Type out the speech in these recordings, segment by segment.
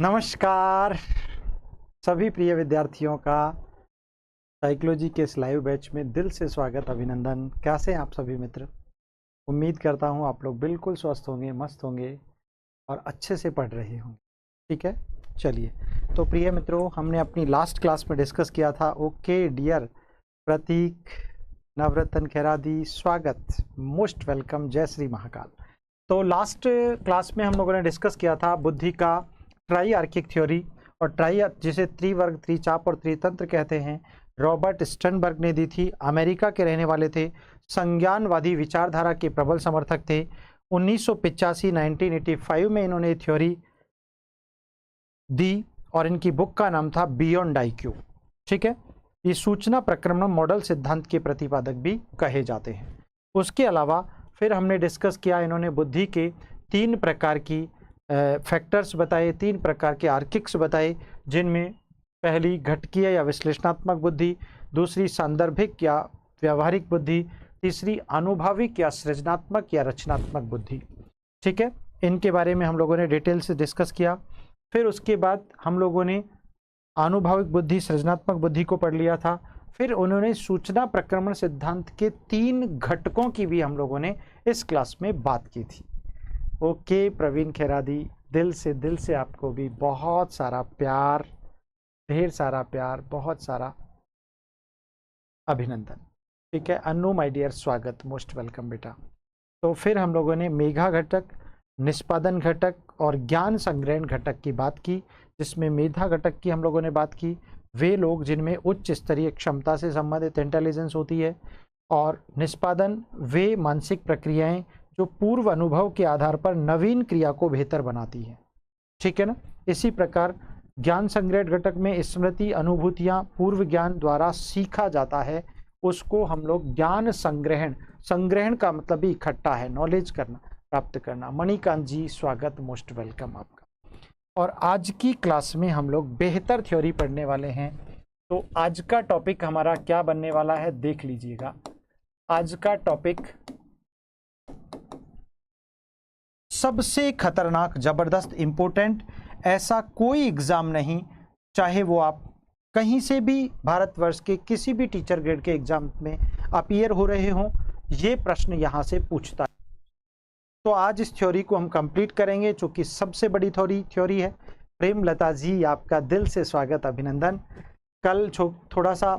नमस्कार सभी प्रिय विद्यार्थियों का साइकोलॉजी के इस लाइव बैच में दिल से स्वागत अभिनंदन। कैसे हैं आप सभी मित्र? उम्मीद करता हूं आप लोग बिल्कुल स्वस्थ होंगे, मस्त होंगे और अच्छे से पढ़ रहे होंगे। ठीक है, चलिए। तो प्रिय मित्रों, हमने अपनी लास्ट क्लास में डिस्कस किया था ओके डियर प्रतीक, नवरत्न खेरादी, स्वागत, मोस्ट वेलकम, जय श्री महाकाल। तो लास्ट क्लास में हम लोगों ने डिस्कस किया था बुद्धि का ट्राईआर्किक थ्योरी, और जिसे त्रिवर्ग, त्रिचाप और त्रितंत्र कहते हैं, रॉबर्ट स्टर्नबर्ग ने दी थी। अमेरिका के रहने वाले थे, संज्ञानवादी विचारधारा के प्रबल समर्थक थे। 1985 में इन्होंने थ्योरी दी और इनकी बुक का नाम था बियॉन्ड आईक्यू। ठीक है, ये सूचना प्रक्रमण मॉडल सिद्धांत के प्रतिपादक भी कहे जाते हैं। उसके अलावा फिर हमने डिस्कस किया, इन्होंने बुद्धि के 3 प्रकार की फैक्टर्स बताए, 3 प्रकार के आर्किक्स बताए, जिनमें पहली घटकीय या विश्लेषणात्मक बुद्धि, दूसरी सांदर्भिक या व्यवहारिक बुद्धि, तीसरी आनुभविक या सृजनात्मक या रचनात्मक बुद्धि। ठीक है, इनके बारे में हम लोगों ने डिटेल से डिस्कस किया। फिर उसके बाद हम लोगों ने आनुभविक बुद्धि, सृजनात्मक बुद्धि को पढ़ लिया था। फिर उन्होंने सूचना प्रक्रमण सिद्धांत के 3 घटकों की भी हम लोगों ने इस क्लास में बात की थी। ओके प्रवीण खेरादी, दिल से आपको भी बहुत सारा प्यार, ढेर सारा प्यार, बहुत सारा अभिनंदन। ठीक है, अन्नू माय डियर, स्वागत, मोस्ट वेलकम बेटा। तो फिर हम लोगों ने मेधा घटक, निष्पादन घटक और ज्ञान संग्रहण घटक की बात की, जिसमें मेधा घटक की हम लोगों ने बात की वे लोग जिनमें उच्च स्तरीय क्षमता से संबंधित इंटेलिजेंस होती है, और निष्पादन वे मानसिक प्रक्रियाएं जो पूर्व अनुभव के आधार पर नवीन क्रिया को बेहतर बनाती है। ठीक है ना। इसी प्रकार ज्ञान संग्रहण घटक में स्मृति, अनुभूतियां पूर्व ज्ञान द्वारा सीखा जाता है, उसको हम लोग ज्ञान संग्रहण, संग्रहण का मतलब ही इकट्ठा है, नॉलेज करना, प्राप्त करना। मणिकांत जी, स्वागत, मोस्ट वेलकम आपका। और आज की क्लास में हम लोग बेहतर थ्योरी पढ़ने वाले हैं। तो आज का टॉपिक हमारा क्या बनने वाला है, देख लीजिएगा। आज का टॉपिक सबसे खतरनाक, जबरदस्त, इंपॉर्टेंट, ऐसा कोई एग्जाम नहीं, चाहे वो आप कहीं से भी भारतवर्ष के किसी भी टीचर ग्रेड के एग्जाम में अपीयर हो रहे हों, ये प्रश्न यहां से पूछता है। तो आज इस थ्योरी को हम कंप्लीट करेंगे, जो कि सबसे बड़ी थ्योरी है। प्रेमलता जी, आपका दिल से स्वागत, अभिनंदन। कल थोड़ा सा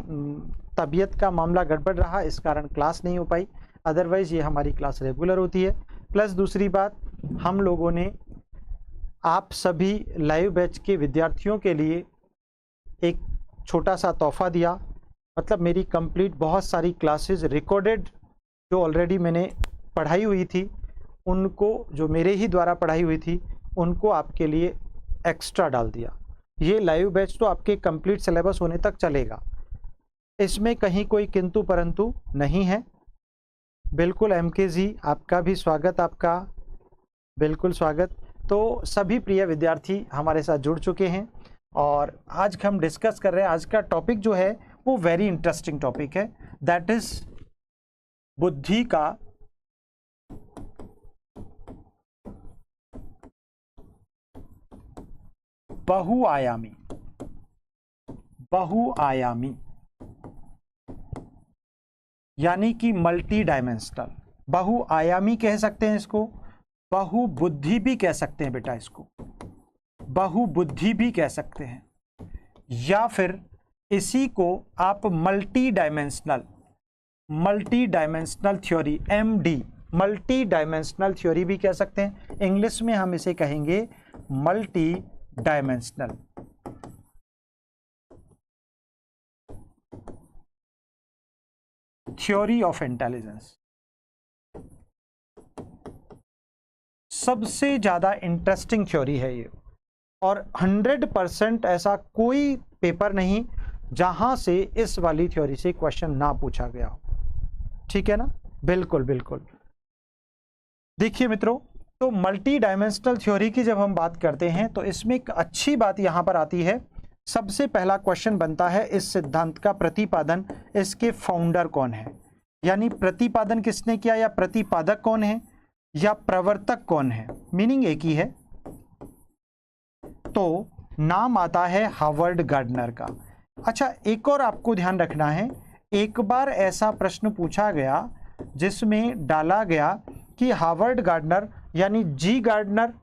तबीयत का मामला गड़बड़ रहा, इस कारण क्लास नहीं हो पाई, अदरवाइज ये हमारी क्लास रेगुलर होती है। प्लस दूसरी बात, हम लोगों ने आप सभी लाइव बैच के विद्यार्थियों के लिए एक छोटा सा तोहफा दिया, मतलब मेरी कंप्लीट बहुत सारी क्लासेस रिकॉर्डेड जो ऑलरेडी मैंने पढ़ाई हुई थी, उनको, जो मेरे ही द्वारा पढ़ाई हुई थी, उनको आपके लिए एक्स्ट्रा डाल दिया। ये लाइव बैच तो आपके कंप्लीट सिलेबस होने तक चलेगा, इसमें कहीं कोई किंतु परंतु नहीं है। बिल्कुल एमके जी, आपका भी स्वागत, आपका बिल्कुल स्वागत। तो सभी प्रिय विद्यार्थी हमारे साथ जुड़ चुके हैं और आज हम डिस्कस कर रहे हैं, आज का टॉपिक जो है वो वेरी इंटरेस्टिंग टॉपिक है, दैट इज बुद्धि का बहुआयामी यानी कि मल्टी डायमेंशनल, बहुआयामी कह सकते हैं इसको, बहुबुद्धि भी कह सकते हैं बेटा, इसको बहुबुद्धि भी कह सकते हैं, या फिर इसी को आप multi dimensional theory, MD, multi dimensional theory भी कह सकते हैं। इंग्लिश में हम इसे कहेंगे multi dimensional. Theory of intelligence सबसे ज्यादा इंटरेस्टिंग थ्योरी है ये, और 100% ऐसा कोई पेपर नहीं जहां से इस वाली थ्योरी से क्वेश्चन ना पूछा गया हो। ठीक है ना, बिल्कुल बिल्कुल। देखिए मित्रों, तो मल्टी डायमेंशनल थ्योरी की जब हम बात करते हैं तो इसमें एक अच्छी बात यहां पर आती है। सबसे पहला क्वेश्चन बनता है, इस सिद्धांत का प्रतिपादन, इसके फाउंडर कौन है, यानी प्रतिपादन किसने किया, या प्रतिपादक कौन है, या प्रवर्तक कौन है। मीनिंग एक ही है, तो नाम आता है हार्वर्ड गार्डनर का। अच्छा, एक और आपको ध्यान रखना है, एक बार ऐसा प्रश्न पूछा गया जिसमें डाला गया कि हार्वर्ड गार्डनर यानी जी गार्डनर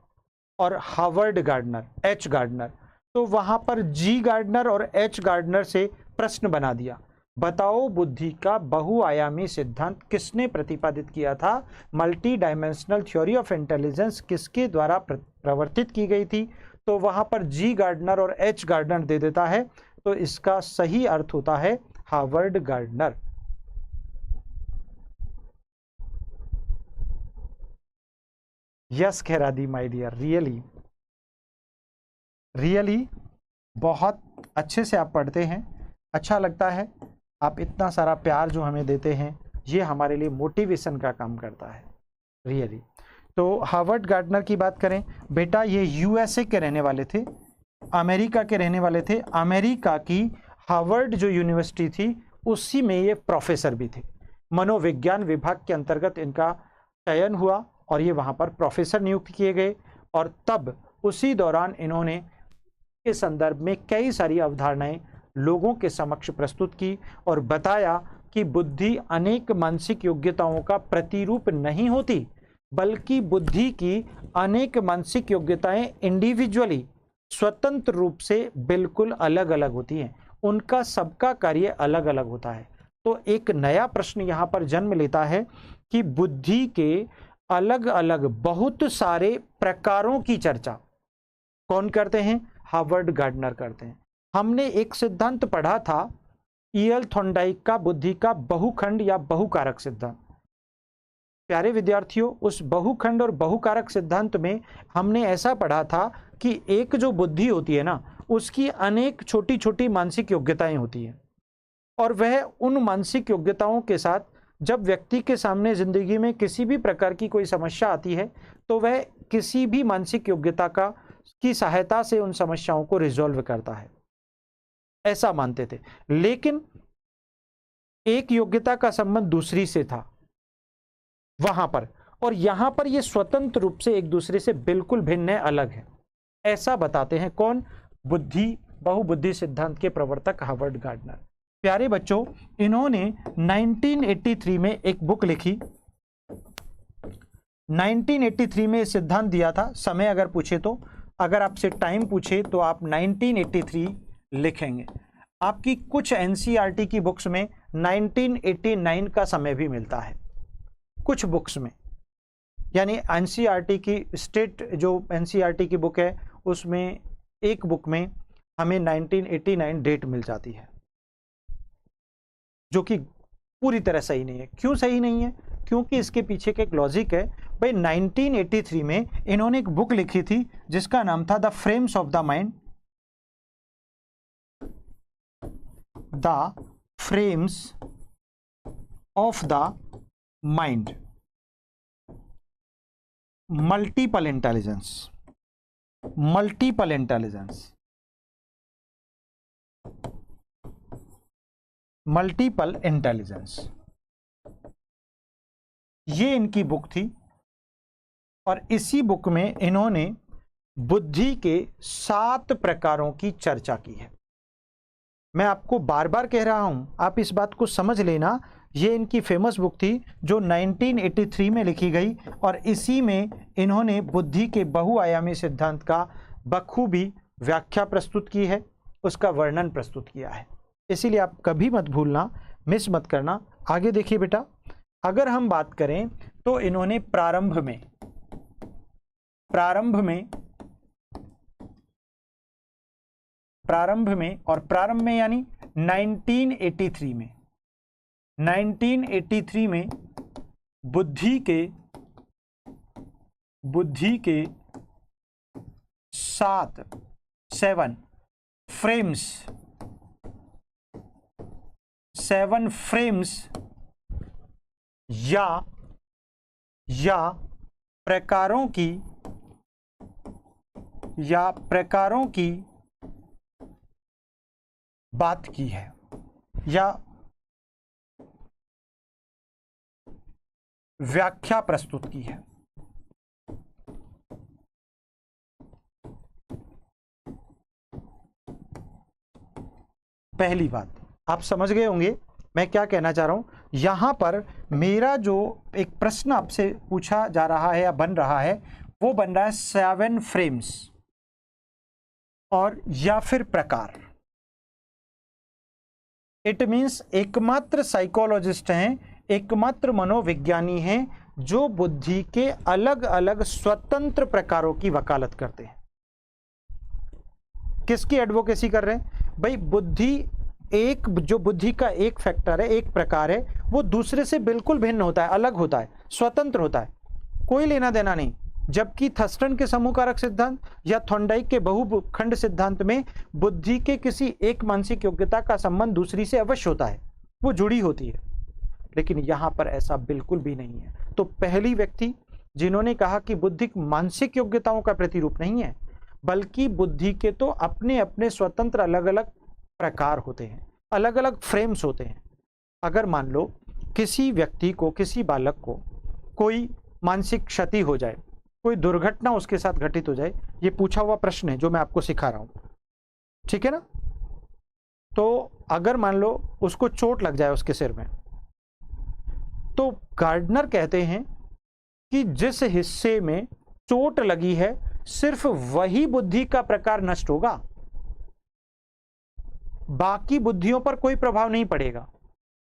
और हार्वर्ड गार्डनर, एच गार्डनर, तो वहां पर जी गार्डनर और एच गार्डनर से प्रश्न बना दिया, बताओ बुद्धि का बहुआयामी सिद्धांत किसने प्रतिपादित किया था, multi dimensional theory of intelligence किसके द्वारा प्रवर्तित की गई थी। तो वहां पर जी गार्डनर और एच गार्डनर दे देता है, तो इसका सही अर्थ होता है Harvard Gardner. Yes Kheradi my dear, really बहुत अच्छे से आप पढ़ते हैं, अच्छा लगता है। आप इतना सारा प्यार जो हमें देते हैं, ये हमारे लिए मोटिवेशन का काम करता है, रियली। तो हार्वर्ड गार्डनर की बात करें, बेटा ये यूएसए के रहने वाले थे, अमेरिका के रहने वाले थे। अमेरिका की हार्वर्ड जो यूनिवर्सिटी थी उसी में ये प्रोफेसर भी थे। मनोविज्ञान विभाग के अंतर्गत इनका चयन हुआ और ये वहाँ पर प्रोफेसर नियुक्त किए गए। और तब उसी दौरान इन्होंने के संदर्भ में कई सारी अवधारणाएं लोगों के समक्ष प्रस्तुत की और बताया कि बुद्धि अनेक मानसिक योग्यताओं का प्रतिरूप नहीं होती, बल्कि बुद्धि की अनेक मानसिक योग्यताएं इंडिविजुअली स्वतंत्र रूप से बिल्कुल अलग अलग होती हैं, उनका सबका कार्य अलग अलग होता है। तो एक नया प्रश्न यहाँ पर जन्म लेता है कि बुद्धि के अलग अलग बहुत सारे प्रकारों की चर्चा कौन करते हैं, हार्वर्ड गार्डनर करते हैं। हमने एक सिद्धांत पढ़ा था ईएल थॉर्नडाइक का, बुद्धि का बहुखंड या बहुकारक सिद्धांत। प्यारे विद्यार्थियों, उस बहुखंड और बहुकारक सिद्धांत में हमने ऐसा पढ़ा था कि एक जो बुद्धि होती है ना, उसकी अनेक छोटी छोटी मानसिक योग्यताएं होती हैं, और वह उन मानसिक योग्यताओं के साथ जब व्यक्ति के सामने जिंदगी में किसी भी प्रकार की कोई समस्या आती है, तो वह किसी भी मानसिक योग्यता की सहायता से उन समस्याओं को रिजॉल्व करता है, ऐसा मानते थे। लेकिन एक योग्यता का संबंध दूसरी से था वहां पर, और यहां पर यह स्वतंत्र रूप से एक दूसरे से बिल्कुल भिन्न है, अलग है, ऐसा बताते हैं कौन, बहुबुद्धि सिद्धांत के प्रवर्तक हार्वर्ड गार्डनर। प्यारे बच्चों, इन्होंने 1983 में एक बुक लिखी, 1983 में सिद्धांत दिया था। समय अगर पूछे तो, अगर आपसे टाइम पूछे तो आप 1983 लिखेंगे। आपकी कुछ एनसीईआरटी की बुक्स में 1989 का समय भी मिलता है, कुछ बुक्स में, यानी एनसीईआरटी की स्टेट जो एनसीईआरटी की बुक है उसमें एक बुक में हमें 1989 डेट मिल जाती है, जो कि पूरी तरह सही नहीं है। क्यों सही नहीं है? क्योंकि इसके पीछे का एक लॉजिक है। भाई 1983 में इन्होंने एक बुक लिखी थी जिसका नाम था the frames of the mind, the frames of the mind, multiple intelligence, multiple intelligence, multiple intelligence, ये इनकी बुक थी। और इसी बुक में इन्होंने बुद्धि के 7 प्रकारों की चर्चा की है। मैं आपको बार बार कह रहा हूं, आप इस बात को समझ लेना, ये इनकी फेमस बुक थी जो 1983 में लिखी गई, और इसी में इन्होंने बुद्धि के बहुआयामी सिद्धांत का बखूबी व्याख्या प्रस्तुत की है, उसका वर्णन प्रस्तुत किया है। इसीलिए आप कभी मत भूलना, मिस मत करना। आगे देखिए बेटा, अगर हम बात करें तो इन्होंने प्रारंभ में और प्रारंभ में यानी 1983 में बुद्धि के 7 फ्रेम्स या प्रकारों की बात की है, या व्याख्या प्रस्तुत की है। पहली बात आप समझ गए होंगे मैं क्या कहना चाह रहा हूं। यहां पर मेरा जो एक प्रश्न आपसे पूछा जा रहा है या बन रहा है वो बन रहा है 7 फ्रेम्स और या फिर प्रकार। इट मीन्स एकमात्र साइकोलॉजिस्ट हैं, एकमात्र मनोविज्ञानी हैं जो बुद्धि के अलग अलग स्वतंत्र प्रकारों की वकालत करते हैं। किसकी एडवोकेसी कर रहे हैं भाई? बुद्धि एक, जो बुद्धि का एक फैक्टर है, एक प्रकार है, वो दूसरे से बिल्कुल भिन्न होता है, अलग होता है, स्वतंत्र होता है, कोई लेना देना नहीं। जबकि थर्स्टन के समूह कारक सिद्धांत या थॉर्नडाइक के बहुखंड सिद्धांत में बुद्धि के किसी एक मानसिक योग्यता का संबंध दूसरी से अवश्य होता है, वो जुड़ी होती है, लेकिन यहां पर ऐसा बिल्कुल भी नहीं है। तो पहली व्यक्ति जिन्होंने कहा कि बुद्धि मानसिक योग्यताओं का प्रतिरूप नहीं है, बल्कि बुद्धि के तो अपने अपने स्वतंत्र अलग अलग प्रकार होते हैं, अलग अलग फ्रेम्स होते हैं। अगर मान लो किसी व्यक्ति को, किसी बालक को कोई मानसिक क्षति हो जाए, कोई दुर्घटना उसके साथ घटित हो जाए, ये पूछा हुआ प्रश्न है जो मैं आपको सिखा रहा हूं, ठीक है ना? तो अगर मान लो उसको चोट लग जाए उसके सिर में, तो गार्डनर कहते हैं कि जिस हिस्से में चोट लगी है सिर्फ वही बुद्धि का प्रकार नष्ट होगा, बाकी बुद्धियों पर कोई प्रभाव नहीं पड़ेगा।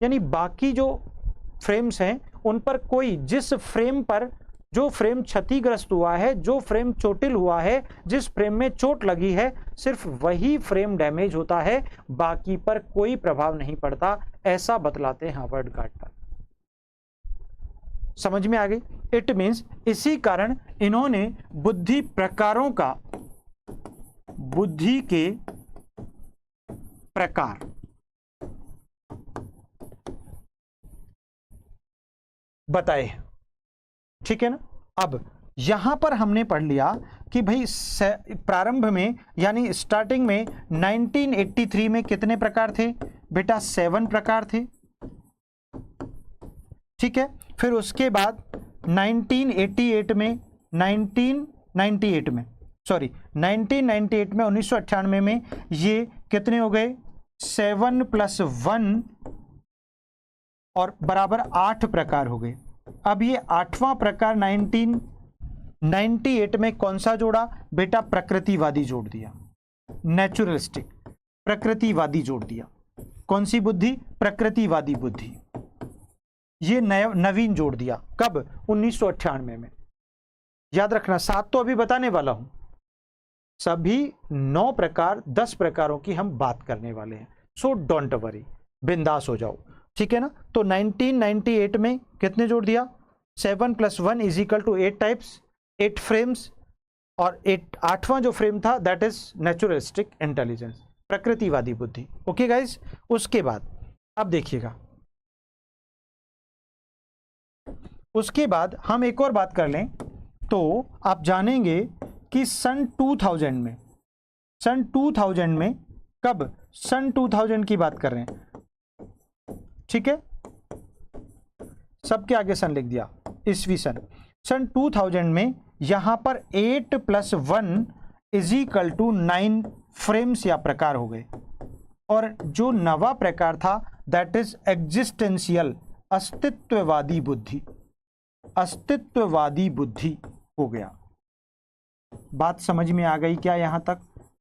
यानी बाकी जो फ्रेम्स हैं उन पर कोई, जिस फ्रेम पर, जो फ्रेम क्षतिग्रस्त हुआ है, जो फ्रेम चोटिल हुआ है, जिस फ्रेम में चोट लगी है, सिर्फ वही फ्रेम डैमेज होता है, बाकी पर कोई प्रभाव नहीं पड़ता, ऐसा बतलाते हैं हार्वर्ड गार्डनर। समझ में आ गई? इट मीन्स इसी कारण इन्होंने बुद्धि प्रकारों का, बुद्धि के प्रकार बताए, ठीक है ना? अब यहां पर हमने पढ़ लिया कि भाई प्रारंभ में यानी स्टार्टिंग में 1983 में कितने प्रकार थे बेटा? 7 प्रकार थे, ठीक है। फिर उसके बाद 1998 में 1998 में 1998 में ये कितने हो गए? 7 + 1 और बराबर 8 प्रकार हो गए। अब ये 8वां प्रकार 1998 में कौन सा जोड़ा बेटा? प्रकृतिवादी जोड़ दिया, नेचुरलिस्टिक, प्रकृतिवादी जोड़ दिया। कौन सी बुद्धि? प्रकृतिवादी बुद्धि। ये नवीन जोड़ दिया, कब? 1998 में। याद रखना, 7 तो अभी बताने वाला हूं, सभी 9 प्रकार 10 प्रकारों की हम बात करने वाले हैं। सो डोंट वरी, बिंदास हो जाओ, ठीक है ना? तो 1998 में कितने जोड़ दिया? 7 + 1 = 8 टाइप्स, 8 फ्रेम्स, और 8वां जो फ्रेम था दैट इज नेचुरलिस्टिक इंटेलिजेंस, प्रकृतिवादी बुद्धि। ओके गाइस, उसके बाद अब देखिएगा, उसके बाद हम एक और बात कर लें तो आप जानेंगे कि सन 2000 में कब? सन 2000 की बात कर रहे हैं, ठीक है? सबके आगे सन लिख दिया, ईस्वी सन। सन 2000 में यहां पर 8 + 1 = 9 फ्रेम्स या प्रकार हो गए, और जो नवा प्रकार था दैट इज एग्जिस्टेंशियल, अस्तित्ववादी बुद्धि, अस्तित्ववादी बुद्धि हो गया। बात समझ में आ गई क्या यहां तक?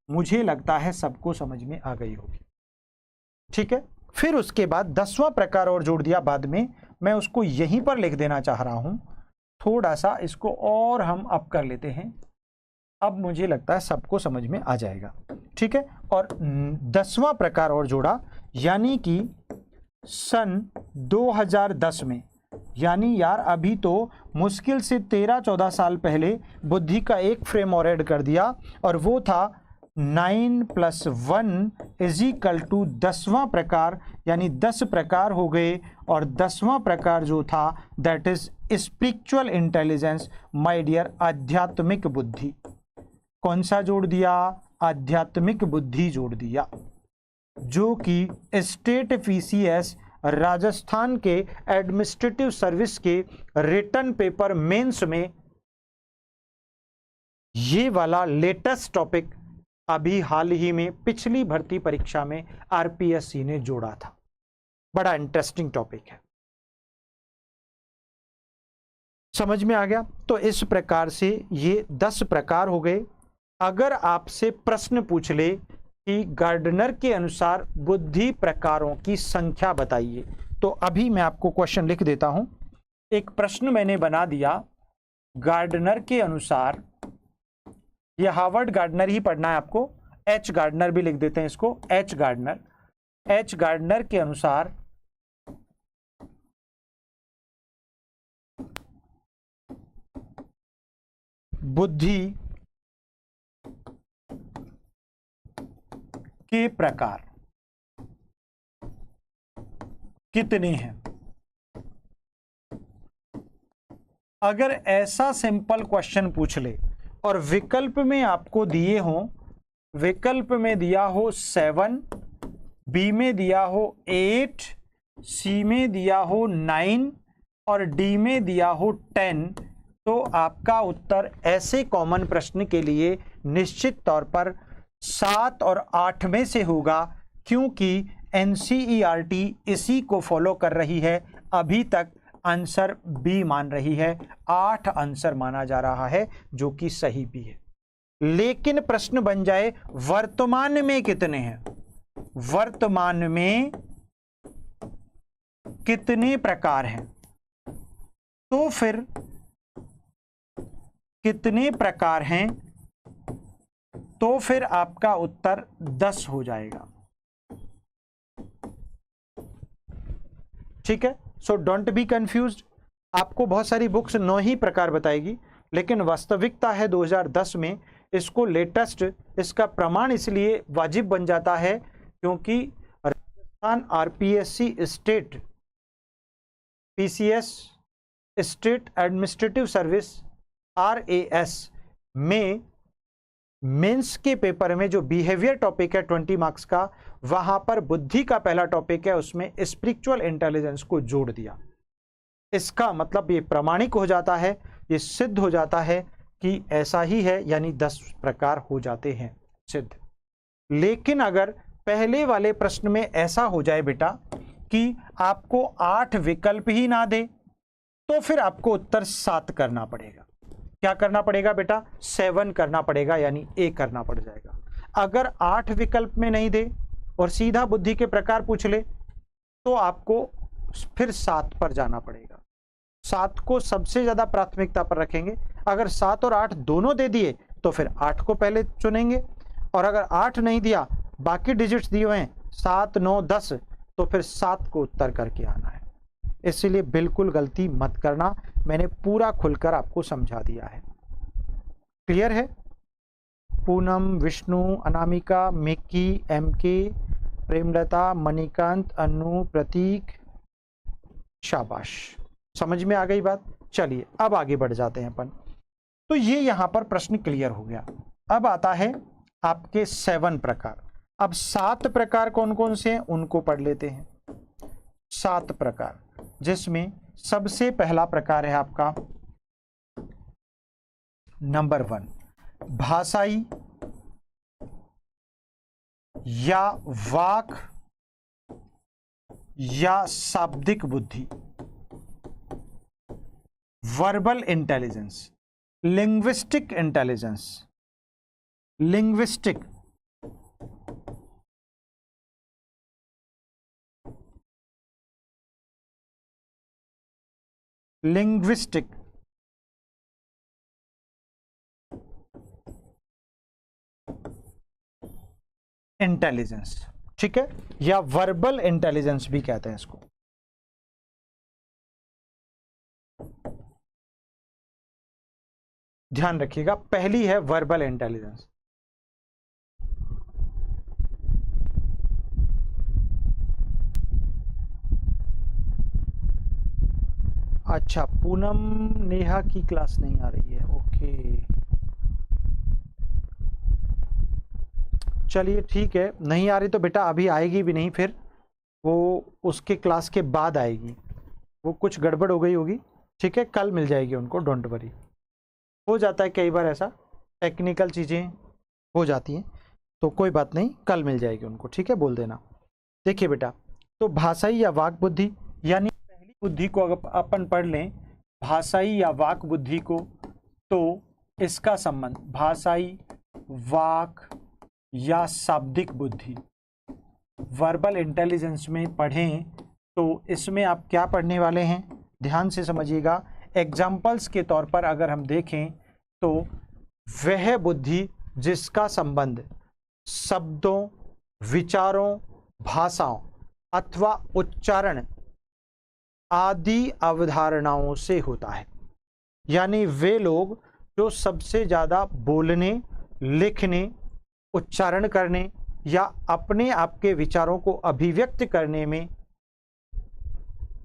मुझे लगता है सबको समझ में आ गई होगी, ठीक है। फिर उसके बाद 10वां प्रकार और जोड़ दिया बाद में, मैं उसको यहीं पर लिख देना चाह रहा हूं, थोड़ा सा इसको और हम अप कर लेते हैं, अब मुझे लगता है सबको समझ में आ जाएगा, ठीक है। और 10वां प्रकार और जोड़ा, यानी कि सन 2010 में, यानी यार अभी तो मुश्किल से 13-14 साल पहले बुद्धि का एक फ्रेम और ऐड कर दिया, और वो था 9 + 1 = 10वां प्रकार, यानी 10 प्रकार हो गए। और 10वां प्रकार जो था that is spiritual intelligence, my dear, आध्यात्मिक बुद्धि। कौन सा जोड़ दिया? आध्यात्मिक बुद्धि जोड़ दिया, जो कि स्टेट PCS राजस्थान के एडमिनिस्ट्रेटिव सर्विस के रिटन पेपर मेंस में ये वाला लेटेस्ट टॉपिक अभी हाल ही में पिछली भर्ती परीक्षा में आरपीएससी ने जोड़ा था। बड़ा इंटरेस्टिंग टॉपिक है, समझ में आ गया। तो इस प्रकार से ये 10 प्रकार हो गए। अगर आपसे प्रश्न पूछ ले कि गार्डनर के अनुसार बुद्धि प्रकारों की संख्या बताइए, तो अभी मैं आपको क्वेश्चन लिख देता हूं। एक प्रश्न मैंने बना दिया, गार्डनर के अनुसार, ये हार्वर्ड गार्डनर ही पढ़ना है आपको, एच गार्डनर भी लिख देते हैं इसको, एच गार्डनर के अनुसार बुद्धि के प्रकार कितने हैं। अगर ऐसा सिंपल क्वेश्चन पूछ ले और विकल्प में आपको दिए हों, विकल्प में दिया हो 7, बी में दिया हो 8, सी में दिया हो 9 और डी में दिया हो 10, तो आपका उत्तर ऐसे कॉमन प्रश्न के लिए निश्चित तौर पर 7 और 8 में से होगा, क्योंकि एनसीईआरटी इसी को फॉलो कर रही है। अभी तक आंसर बी मान रही है, 8 आंसर माना जा रहा है, जो कि सही भी है। लेकिन प्रश्न बन जाए वर्तमान में कितने हैं, वर्तमान में कितने प्रकार हैं, तो फिर कितने प्रकार हैं, तो फिर आपका उत्तर 10 हो जाएगा। ठीक है, सो डोंट बी कंफ्यूज्ड। आपको बहुत सारी बुक्स 9 ही प्रकार बताएगी, लेकिन वास्तविकता है 2010 में इसको लेटेस्ट, इसका प्रमाण इसलिए वाजिब बन जाता है क्योंकि Rajasthan RPSC state PCS state administrative service RAS में मेंस के पेपर में जो बिहेवियर टॉपिक है 20 मार्क्स का, वहां पर बुद्धि का पहला टॉपिक है, उसमें स्पिरिचुअल इंटेलिजेंस को जोड़ दिया। इसका मतलब ये प्रमाणिक हो जाता है, ये सिद्ध हो जाता है कि ऐसा ही है, यानी 10 प्रकार हो जाते हैं सिद्ध। लेकिन अगर पहले वाले प्रश्न में ऐसा हो जाए बेटा कि आपको 8 विकल्प ही ना दे, तो फिर आपको उत्तर 7 करना पड़ेगा। क्या करना पड़ेगा बेटा, 7 करना पड़ेगा, यानी ए करना पड़ जाएगा। अगर 8 विकल्प में नहीं दे और सीधा बुद्धि के प्रकार पूछ ले, तो आपको फिर 7 पर जाना पड़ेगा। 7 को सबसे ज्यादा प्राथमिकता पर रखेंगे। अगर 7 और 8 दोनों दे दिए तो फिर 8 को पहले चुनेंगे, और अगर 8 नहीं दिया, बाकी डिजिट्स दिए हुए हैं 7, 9, 10, तो फिर 7 को उत्तर करके आना है। इसलिए बिल्कुल गलती मत करना, मैंने पूरा खुलकर आपको समझा दिया है। क्लियर है? पूनम, विष्णु, अनामिका, मिक्की, एमके, प्रेमलता, मणिकांत, अनु, प्रतीक, शाबाश, समझ में आ गई बात। चलिए अब आगे बढ़ जाते हैं अपन। तो ये यहां पर प्रश्न क्लियर हो गया। अब आता है आपके 7 प्रकार। अब 7 प्रकार कौन कौन से हैं उनको पढ़ लेते हैं। 7 प्रकार, जिसमें सबसे पहला प्रकार है आपका नंबर 1, भाषाई या वाक या शाब्दिक बुद्धि, verbal intelligence, linguistic intelligence, linguistic, linguistic, intelligence, ठीक है, या वर्बल इंटेलिजेंस भी कहते हैं इसको। ध्यान रखिएगा, पहली है वर्बल इंटेलिजेंस। अच्छा, पूनम नेहा की क्लास नहीं आ रही है, ओके, चलिए ठीक है, नहीं आ रही तो बेटा अभी आएगी भी नहीं, फिर वो उसके क्लास के बाद आएगी, वो कुछ गड़बड़ हो गई होगी, ठीक है, कल मिल जाएगी उनको, डोंट वरी। हो जाता है कई बार ऐसा, टेक्निकल चीज़ें हो जाती हैं। तो कोई बात नहीं, कल मिल जाएगी उनको, ठीक है, बोल देना। देखिए बेटा, तो भाषाई या वाक बुद्धि, यानी पहली बुद्धि को अगर अपन पढ़ लें, भाषाई या वाक बुद्धि को, तो इसका संबंध भाषाई, वाक या शाब्दिक बुद्धि, वर्बल इंटेलिजेंस में पढ़ें तो इसमें आप क्या पढ़ने वाले हैं, ध्यान से समझिएगा। एग्जाम्पल्स के तौर पर अगर हम देखें तो वह बुद्धि जिसका संबंध शब्दों, विचारों, भाषाओं अथवा उच्चारण आदि अवधारणाओं से होता है, यानी वे लोग जो सबसे ज़्यादा बोलने, लिखने, उच्चारण करने या अपने आप के विचारों को अभिव्यक्त करने में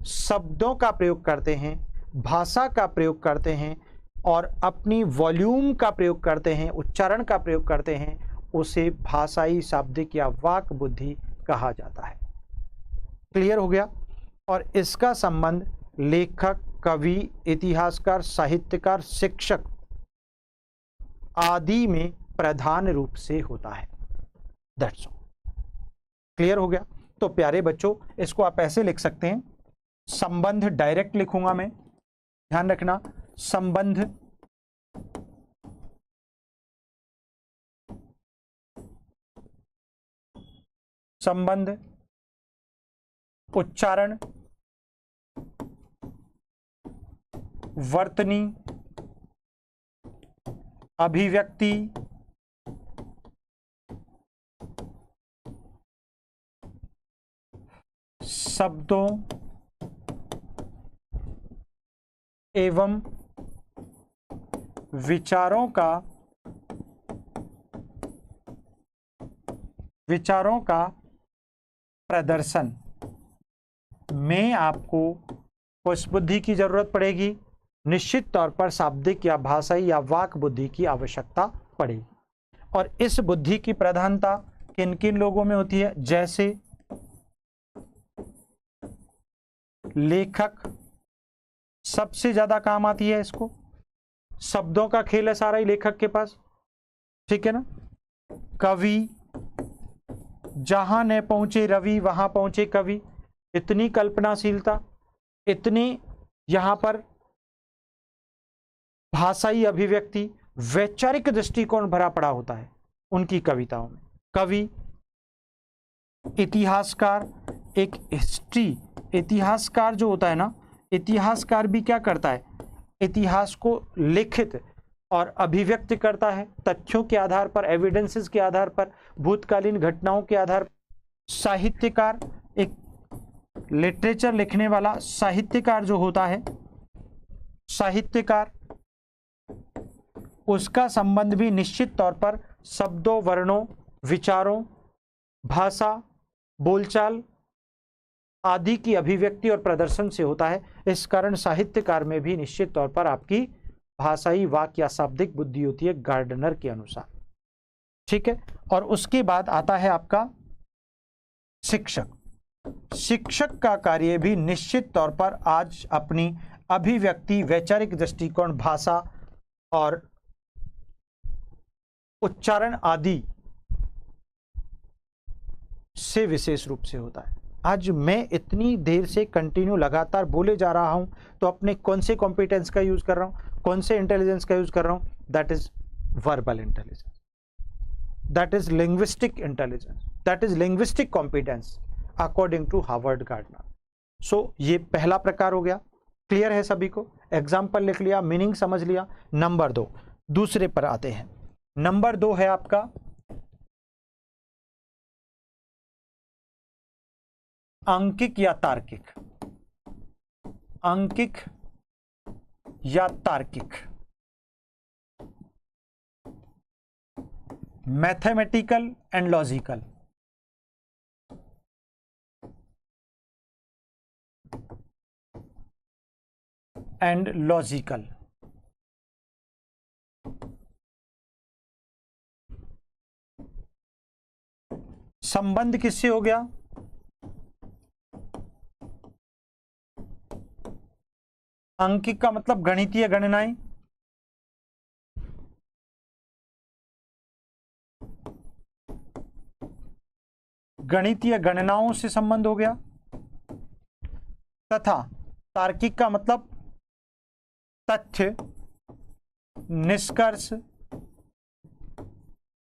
शब्दों का प्रयोग करते हैं, भाषा का प्रयोग करते हैं और अपनी वॉल्यूम का प्रयोग करते हैं, उच्चारण का प्रयोग करते हैं, उसे भाषाई, शाब्दिक या वाक बुद्धि कहा जाता है। क्लियर हो गया। और इसका संबंध लेखक, कवि, इतिहासकार, साहित्यकार, शिक्षक आदि में प्रधान रूप से होता है। That's all. क्लियर हो गया। तो प्यारे बच्चों, इसको आप ऐसे लिख सकते हैं, संबंध डायरेक्ट लिखूंगा मैं, ध्यान रखना, संबंध संबंध, उच्चारण, वर्तनी, अभिव्यक्ति, शब्दों एवं विचारों का प्रदर्शन में आपको उस बुद्धि की जरूरत पड़ेगी। निश्चित तौर पर शाब्दिक या भाषाई या वाक बुद्धि की आवश्यकता पड़ेगी। और इस बुद्धि की प्रधानता किन किन लोगों में होती है, जैसे लेखक सबसे ज्यादा काम आती है इसको, शब्दों का खेल है सारा ही लेखक के पास, ठीक है ना। कवि, जहां न पहुंचे रवि वहां पहुंचे कवि, इतनी कल्पनाशीलता, इतनी यहां पर भाषाई अभिव्यक्ति, वैचारिक दृष्टिकोण भरा पड़ा होता है उनकी कविताओं में। कवि, इतिहासकार, एक हिस्ट्री, इतिहासकार जो होता है ना, इतिहासकार भी क्या करता है, इतिहास को लिखित और अभिव्यक्त करता है तथ्यों के आधार पर, एविडेंसेस के आधार पर, भूतकालीन घटनाओं के आधार पर। साहित्यकार, एक लिटरेचर लिखने वाला साहित्यकार जो होता है, साहित्यकार, उसका संबंध भी निश्चित तौर पर शब्दों, वर्णों, विचारों, भाषा, बोलचाल आदि की अभिव्यक्ति और प्रदर्शन से होता है। इस कारण साहित्यकार में भी निश्चित तौर पर आपकी भाषाई, वाक या शाब्दिक बुद्धि होती है गार्डनर के अनुसार, ठीक है। और उसके बाद आता है आपका शिक्षक। शिक्षक का कार्य भी निश्चित तौर पर आज अपनी अभिव्यक्ति, वैचारिक दृष्टिकोण, भाषा और उच्चारण आदि से विशेष रूप से होता है। आज मैं इतनी देर से कंटिन्यू लगातार बोले जा रहा हूं, तो अपने कौन से कॉम्पिटेंस का यूज कर रहा हूं, कौन से इंटेलिजेंस का यूज कर रहा हूं, that is verbal intelligence, that is linguistic intelligence, that is linguistic competence according to Harvard Gardner. So ये पहला प्रकार हो गया। क्लियर है सभी को, एग्जाम्पल लिख लिया, मीनिंग समझ लिया। नंबर 2, दूसरे पर आते हैं। नंबर 2 है आपका अंकिक या तार्किक। अंकिक या तार्किक, mathematical and logical. And logical, संबंध किससे हो गया, अंकिक का मतलब गणितीय गणनाएं, गणितीय गणनाओं से संबंध हो गया, तथा तार्किक का मतलब तथ्य, निष्कर्ष,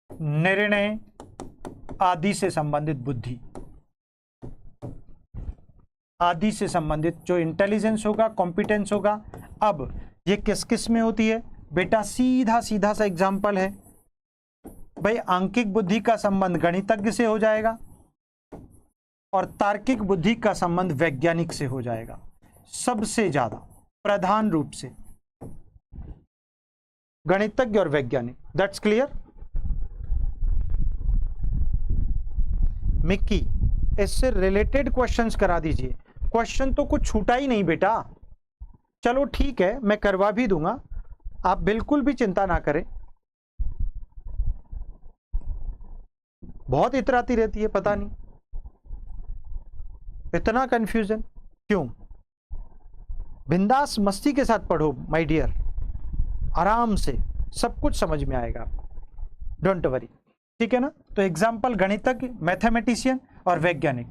निर्णय आदि से संबंधित बुद्धि, आदि से संबंधित जो इंटेलिजेंस होगा, कॉम्पिटेंस होगा। अब ये किस किस में होती है बेटा? सीधा सीधा सा एग्जाम्पल है भाई, आंकिक बुद्धि का संबंध गणितज्ञ से हो जाएगा और तार्किक बुद्धि का संबंध वैज्ञानिक से हो जाएगा, सबसे ज्यादा प्रधान रूप से गणितज्ञ और वैज्ञानिक। That's clear? मिक्की, इससे रिलेटेड क्वेश्चंस करा दीजिए। क्वेश्चन तो कुछ छूटा ही नहीं बेटा। चलो ठीक है, मैं करवा भी दूंगा, आप बिल्कुल भी चिंता ना करें। बहुत इतराती रहती है, पता नहीं इतना कंफ्यूजन क्यों। बिंदास मस्ती के साथ पढ़ो माय डियर, आराम से सब कुछ समझ में आएगा आपको, डोंट वरी, ठीक है ना। तो एग्जाम्पल गणितज्ञ, मैथमेटिशियन और वैज्ञानिक।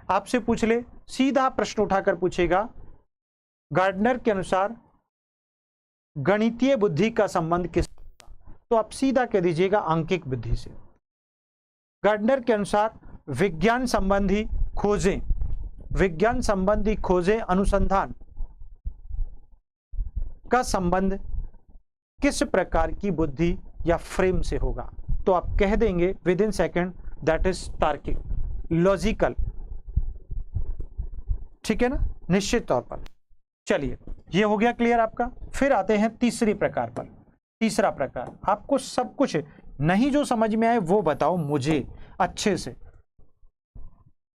आपसे पूछ ले, सीधा प्रश्न उठाकर पूछेगा, गार्डनर के अनुसार गणितीय बुद्धि का संबंध किस, तो आप सीधा कह दीजिएगा आंकिक बुद्धि से। गार्डनर के अनुसार विज्ञान संबंधी खोजें, विज्ञान संबंधी खोजें, अनुसंधान का संबंध किस प्रकार की बुद्धि या फ्रेम से होगा, तो आप कह देंगे with in second that is तार्किक, लॉजिकल, ठीक है ना, निश्चित तौर पर। चलिए, ये हो गया क्लियर आपका। फिर आते हैं तीसरी प्रकार पर। तीसरा प्रकार, आपको सब कुछ नहीं जो समझ में आए वो बताओ मुझे अच्छे से,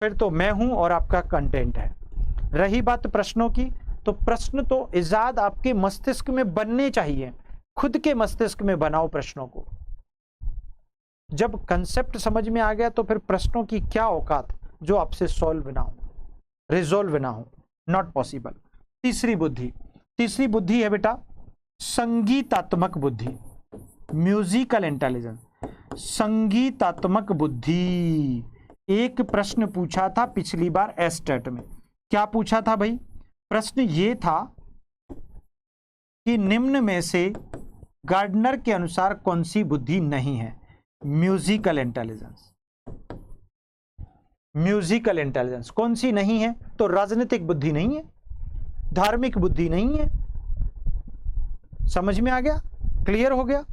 फिर तो मैं हूं और आपका कंटेंट है। रही बात प्रश्नों की, तो प्रश्न तो इजाद आपके मस्तिष्क में बनने चाहिए, खुद के मस्तिष्क में बनाओ प्रश्नों को। जब कंसेप्ट समझ में आ गया तो फिर प्रश्नों की क्या औकात जो आपसे सॉल्व ना हो, रिजोल्व ना हो, नॉट पॉसिबल। तीसरी बुद्धि, तीसरी बुद्धि है बेटा संगीतात्मक बुद्धि, म्यूजिकल इंटेलिजेंस। संगीतात्मक बुद्धि, एक प्रश्न पूछा था पिछली बार एस्टेट में। क्या पूछा था भाई? प्रश्न ये था कि निम्न में से गार्डनर के अनुसार कौन सी बुद्धि नहीं है? Musical intelligence. म्यूजिकल इंटेलिजेंस कौन सी नहीं है? तो राजनीतिक बुद्धि नहीं है, धार्मिक बुद्धि नहीं है। समझ में आ गया? क्लियर हो गया?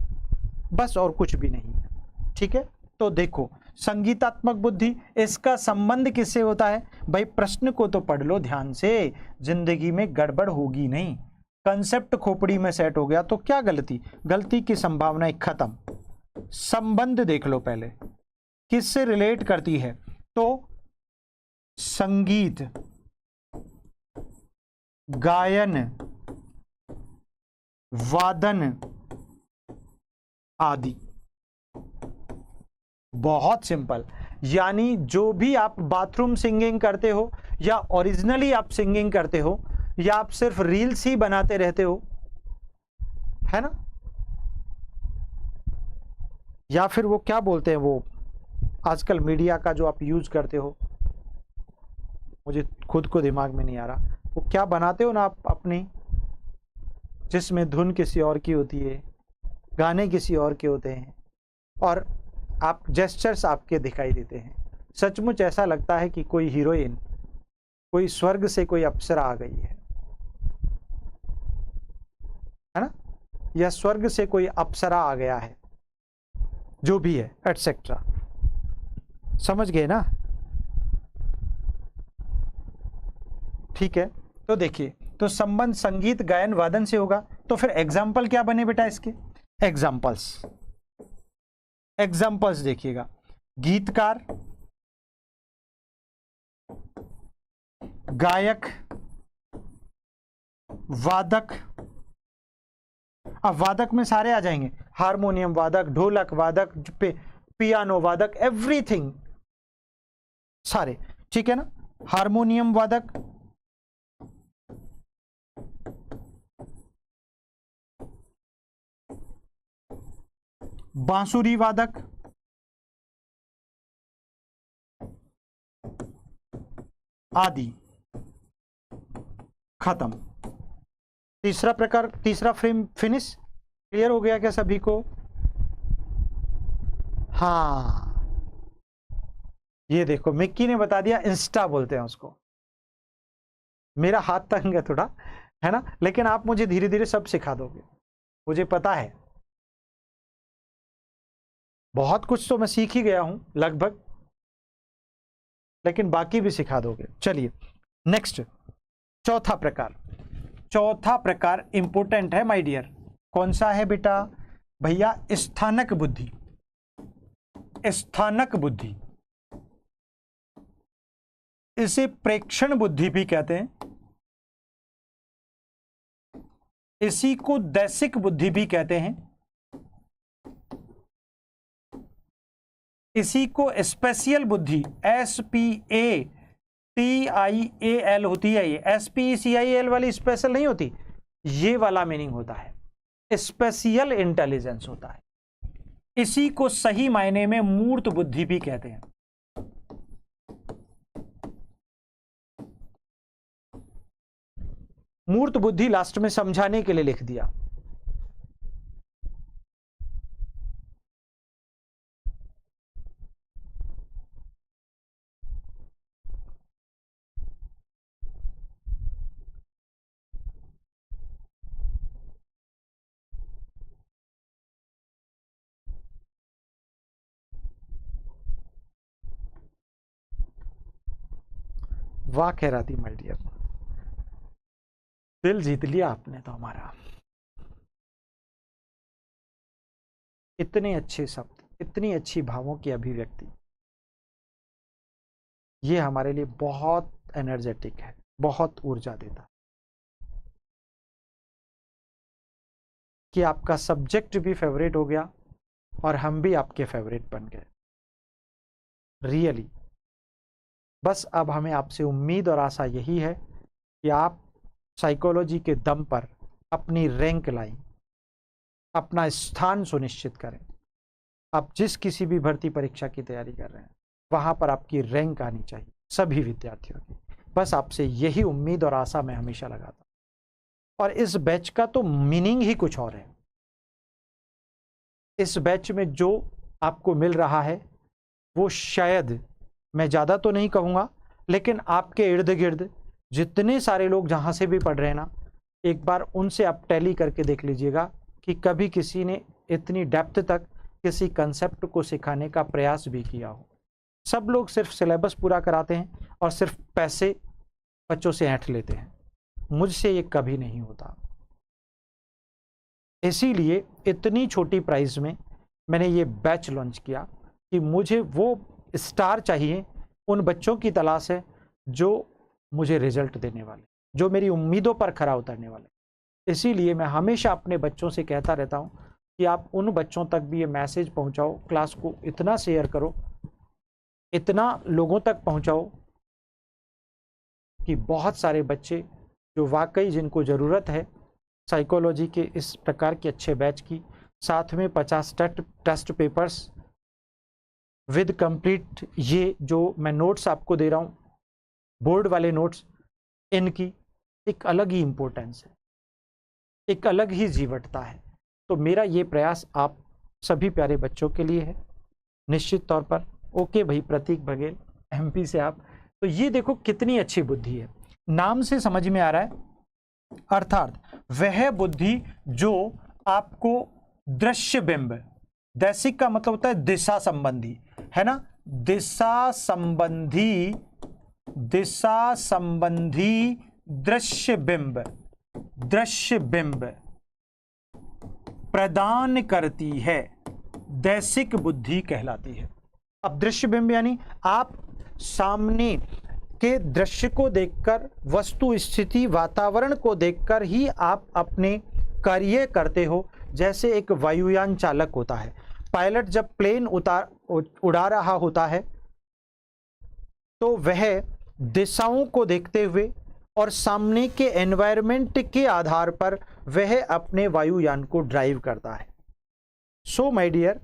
बस और कुछ भी नहीं है, ठीक है। तो देखो, संगीतात्मक बुद्धि, इसका संबंध किससे होता है भाई? प्रश्न को तो पढ़ लो ध्यान से, जिंदगी में गड़बड़ होगी नहीं। कंसेप्ट खोपड़ी में सेट हो गया तो क्या गलती, गलती की संभावनाएं खत्म। संबंध देख लो पहले, किससे रिलेट करती है? तो संगीत, गायन, वादन आदि। बहुत सिंपल, यानी जो भी आप बाथरूम सिंगिंग करते हो, या ओरिजिनली आप सिंगिंग करते हो, या आप सिर्फ रील्स ही बनाते रहते हो, है ना, या फिर वो क्या बोलते हैं, वो आजकल मीडिया का जो आप यूज करते हो, मुझे खुद को दिमाग में नहीं आ रहा, वो क्या बनाते हो ना आप अपनी, जिसमें धुन किसी और की होती है, गाने किसी और के होते हैं, और आप जेस्चर्स आपके दिखाई देते हैं। सचमुच ऐसा लगता है कि कोई हीरोइन, कोई स्वर्ग से कोई अप्सरा आ गई है ना, या स्वर्ग से कोई अप्सरा आ गया है, जो भी है एटसेट्रा। समझ गए ना? ठीक है, तो देखिए, तो संबंध संगीत, गायन, वादन से होगा। तो फिर एग्जाम्पल क्या बने बेटा इसके? एग्जाम्पल्स, एग्जाम्पल्स देखिएगा, गीतकार, गायक, वादक। अब वादक में सारे आ जाएंगे, हारमोनियम वादक, ढोलक वादक, पियानो वादक, एवरीथिंग, सारे, ठीक है ना। हारमोनियम वादक, बांसुरी वादक, आदि। खत्म। तीसरा प्रकार, तीसरा फ्रेम फिनिश। क्लियर हो गया क्या सभी को? हाँ, ये देखो मिक्की ने बता दिया, इंस्टा बोलते हैं उसको। मेरा हाथ तंग है थोड़ा, है ना, लेकिन आप मुझे धीरे धीरे सब सिखा दोगे, मुझे पता है। बहुत कुछ तो मैं सीख ही गया हूं लगभग, लेकिन बाकी भी सिखा दोगे। चलिए नेक्स्ट, चौथा प्रकार। चौथा प्रकार इंपोर्टेंट है माय डियर। कौन सा है बेटा? भैया स्थानक बुद्धि। स्थानक बुद्धि, इसे प्रेक्षण बुद्धि भी कहते हैं, इसी को दैसिक बुद्धि भी कहते हैं, इसी को स्पेशियल बुद्धि, SPATIAL होती है, ये SPECIAL वाली स्पेशल नहीं होती, ये वाला मीनिंग होता है, स्पेशियल इंटेलिजेंस होता है। इसी को सही मायने में मूर्त बुद्धि भी कहते हैं। मूर्त बुद्धि लास्ट में समझाने के लिए लिख दिया। वाह कह रहा थी माय डियर, दिल जीत लिया आपने तो हमारा। इतने अच्छे शब्द, इतनी अच्छी भावों की अभिव्यक्ति, ये हमारे लिए बहुत एनर्जेटिक है, बहुत ऊर्जा देता है कि आपका सब्जेक्ट भी फेवरेट हो गया और हम भी आपके फेवरेट बन गए। रियली बस अब हमें आपसे उम्मीद और आशा यही है कि आप साइकोलॉजी के दम पर अपनी रैंक लाएं, अपना स्थान सुनिश्चित करें। आप जिस किसी भी भर्ती परीक्षा की तैयारी कर रहे हैं, वहां पर आपकी रैंक आनी चाहिए, सभी विद्यार्थियों की। बस आपसे यही उम्मीद और आशा मैं हमेशा लगाता हूं। और इस बैच का तो मीनिंग ही कुछ और है। इस बैच में जो आपको मिल रहा है वो शायद, मैं ज़्यादा तो नहीं कहूँगा, लेकिन आपके इर्द गिर्द जितने सारे लोग जहाँ से भी पढ़ रहे हैं ना, एक बार उनसे आप टैली करके देख लीजिएगा कि कभी किसी ने इतनी डेप्थ तक किसी कंसेप्ट को सिखाने का प्रयास भी किया हो। सब लोग सिर्फ सिलेबस पूरा कराते हैं और सिर्फ पैसे बच्चों से ऐंठ लेते हैं। मुझसे ये कभी नहीं होता। इसीलिए इतनी छोटी प्राइस में मैंने ये बैच लॉन्च किया कि मुझे वो स्टार चाहिए, उन बच्चों की तलाश है जो मुझे रिजल्ट देने वाले, जो मेरी उम्मीदों पर खरा उतरने वाले। इसीलिए मैं हमेशा अपने बच्चों से कहता रहता हूँ कि आप उन बच्चों तक भी ये मैसेज पहुँचाओ, क्लास को इतना शेयर करो, इतना लोगों तक पहुँचाओ कि बहुत सारे बच्चे जो वाकई जिनको ज़रूरत है साइकोलॉजी के इस प्रकार के अच्छे बैच की, साथ में 50 टेस्ट पेपर्स विद कंप्लीट, ये जो मैं नोट्स आपको दे रहा हूँ, बोर्ड वाले नोट्स, इनकी एक अलग ही इम्पोर्टेंस है, एक अलग ही जीवटता है। तो मेरा ये प्रयास आप सभी प्यारे बच्चों के लिए है निश्चित तौर पर। ओके भाई प्रतीक बघेल MP से आप, तो ये देखो कितनी अच्छी बुद्धि है, नाम से समझ में आ रहा है। अर्थात वह बुद्धि जो आपको दृश्य बिंब, दैसिक का मतलब होता है दिशा संबंधी, है ना, दिशा संबंधी दृश्य बिंब प्रदान करती है, दैसिक बुद्धि कहलाती है। अब दृश्य बिंब यानी आप सामने के दृश्य को देखकर, वस्तु स्थिति वातावरण को देखकर ही आप अपने कार्य करते हो। जैसे एक वायुयान चालक होता है, पायलट जब प्लेन उड़ा रहा होता है तो वह दिशाओं को देखते हुए और सामने के एनवायरनमेंट के आधार पर वह अपने वायुयान को ड्राइव करता है। सो माय डियर,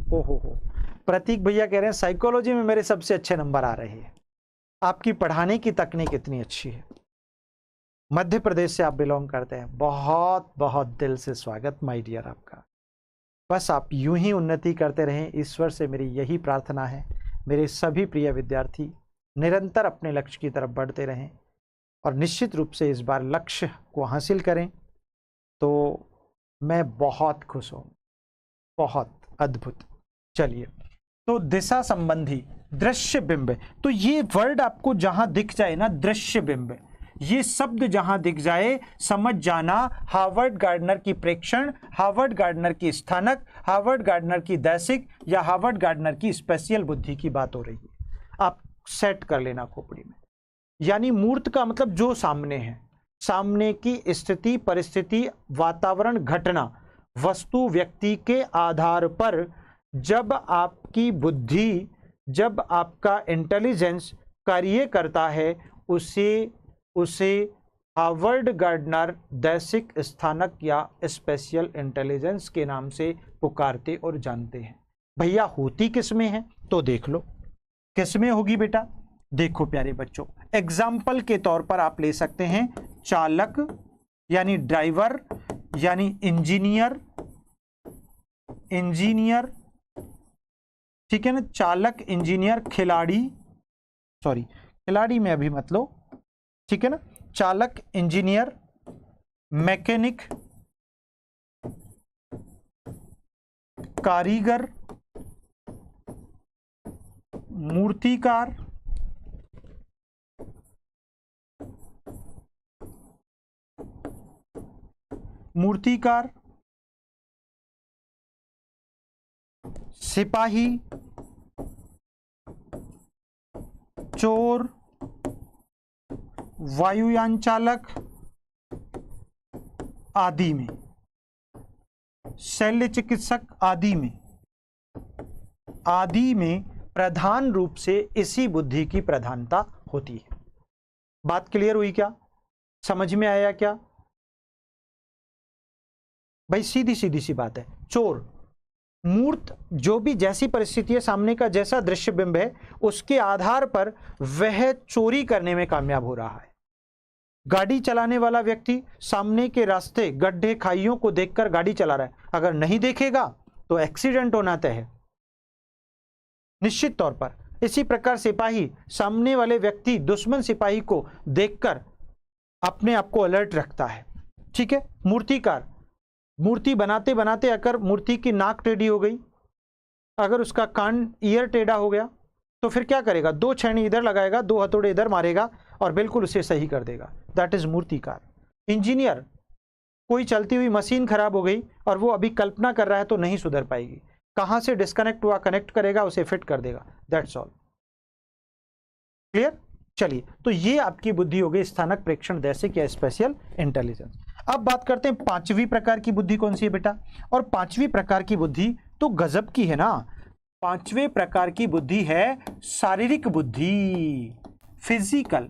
ओहो, प्रतीक भैया कह रहे हैं साइकोलॉजी में मेरे सबसे अच्छे नंबर आ रहे हैं। आपकी पढ़ाने की तकनीक इतनी अच्छी है। मध्य प्रदेश से आप बिलोंग करते हैं, बहुत बहुत दिल से स्वागत माय डियर आपका। बस आप यूं ही उन्नति करते रहें, ईश्वर से मेरी यही प्रार्थना है। मेरे सभी प्रिय विद्यार्थी निरंतर अपने लक्ष्य की तरफ बढ़ते रहें और निश्चित रूप से इस बार लक्ष्य को हासिल करें तो मैं बहुत खुश हूँ, बहुत अद्भुत। चलिए, तो दिशा संबंधी दृश्य बिंब, तो ये वर्ड आपको जहां दिख जाए ना, दृश्य बिंब, ये शब्द जहां दिख जाए समझ जाना हार्वर्ड गार्डनर की प्रेक्षण, हार्वर्ड गार्डनर की स्थानक, हार्वर्ड गार्डनर की दैसिक या हार्वर्ड गार्डनर की स्पेशियल बुद्धि की बात हो रही है। आप सेट कर लेना खोपड़ी में। यानी मूर्त का मतलब जो सामने है, सामने की स्थिति, परिस्थिति, वातावरण, घटना, वस्तु, व्यक्ति के आधार पर जब आपकी बुद्धि, जब आपका इंटेलिजेंस कार्य करता है, उसे हार्वर्ड गार्डनर दैसिक, स्थानक या स्पेशल इंटेलिजेंस के नाम से पुकारते और जानते हैं। भैया होती किसमें है तो देख लो, किसमें होगी बेटा। देखो प्यारे बच्चों, एग्जाम्पल के तौर पर आप ले सकते हैं चालक यानी ड्राइवर, यानी इंजीनियर, ठीक है ना, चालक, इंजीनियर, खिलाड़ी, सॉरी खिलाड़ी में अभी मत लो, ठीक है ना, चालक, इंजीनियर, मैकेनिक, कारीगर, मूर्तिकार, सिपाही, चोर, वायुयान चालक आदि में, शल्य चिकित्सक आदि में प्रधान रूप से इसी बुद्धि की प्रधानता होती है। बात क्लियर हुई क्या? समझ में आया क्या भाई? सीधी सी बात है। चोर, मूर्त, जो भी जैसी परिस्थिति है, सामने का जैसा दृश्य बिंब है, उसके आधार पर वह चोरी करने में कामयाब हो रहा है। गाड़ी चलाने वाला व्यक्ति सामने के रास्ते, गड्ढे, खाइयों को देखकर गाड़ी चला रहा है, अगर नहीं देखेगा तो एक्सीडेंट होना तय है निश्चित तौर पर। इसी प्रकार सिपाही सामने वाले व्यक्ति, दुश्मन सिपाही को देखकर अपने आप को अलर्ट रखता है, ठीक है। मूर्तिकार, मूर्ति बनाते बनाते अगर मूर्ति की नाक टेढ़ी हो गई, अगर उसका कान, ईयर टेढ़ा हो गया, तो फिर क्या करेगा? 2 छेनी इधर लगाएगा, 2 हथौड़े इधर मारेगा और बिल्कुल उसे सही कर देगा। दैट इज मूर्तिकार। इंजीनियर, कोई चलती हुई मशीन खराब हो गई और वो अभी कल्पना कर रहा है तो नहीं सुधर पाएगी, कहां से डिस्कनेक्ट हुआ कनेक्ट करेगा, उसे फिट कर देगा। That's all. क्लियर? चलिए, तो ये आपकी बुद्धि हो गई स्थानक, प्रेक्षण, दैसिक या स्पेशल इंटेलिजेंस। अब बात करते हैं 5वीं प्रकार की बुद्धि कौन सी है बेटा? और 5वीं प्रकार की बुद्धि तो गजब की है ना। 5वें प्रकार की बुद्धि है शारीरिक बुद्धि, फिजिकल।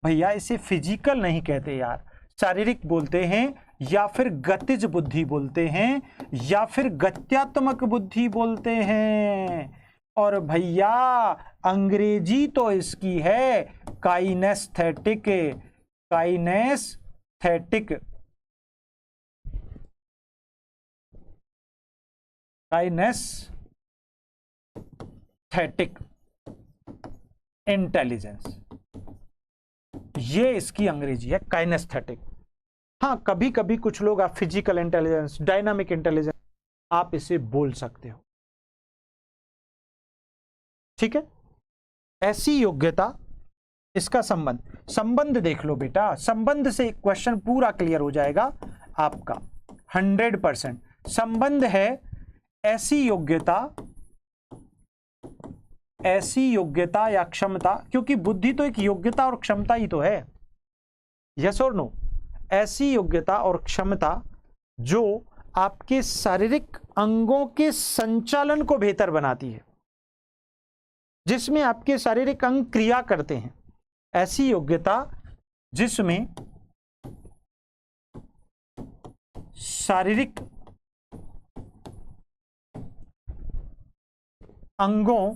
भैया इसे फिजिकल नहीं कहते यार, शारीरिक बोलते हैं, या फिर गतिज बुद्धि बोलते हैं, या फिर गत्यात्मक बुद्धि बोलते हैं। और भैया अंग्रेजी तो इसकी है काइनेस्थेटिक, काइनेस्थेटिक, काइनेस्थेटिक इंटेलिजेंस, ये इसकी अंग्रेजी है, काइनेस्थेटिक। हाँ, कभी कभी कुछ लोग आप फिजिकल इंटेलिजेंस, डायनामिक इंटेलिजेंस आप इसे बोल सकते हो, ठीक है। ऐसी योग्यता, इसका संबंध देख लो बेटा, संबंध से क्वेश्चन पूरा क्लियर हो जाएगा आपका 100%। संबंध है ऐसी योग्यता या क्षमता, क्योंकि बुद्धि तो एक योग्यता और क्षमता ही तो है, यस और नो। ऐसी योग्यता और क्षमता जो आपके शारीरिक अंगों के संचालन को बेहतर बनाती है, जिसमें आपके शारीरिक अंग क्रिया करते हैं। ऐसी योग्यता जिसमें शारीरिक अंगों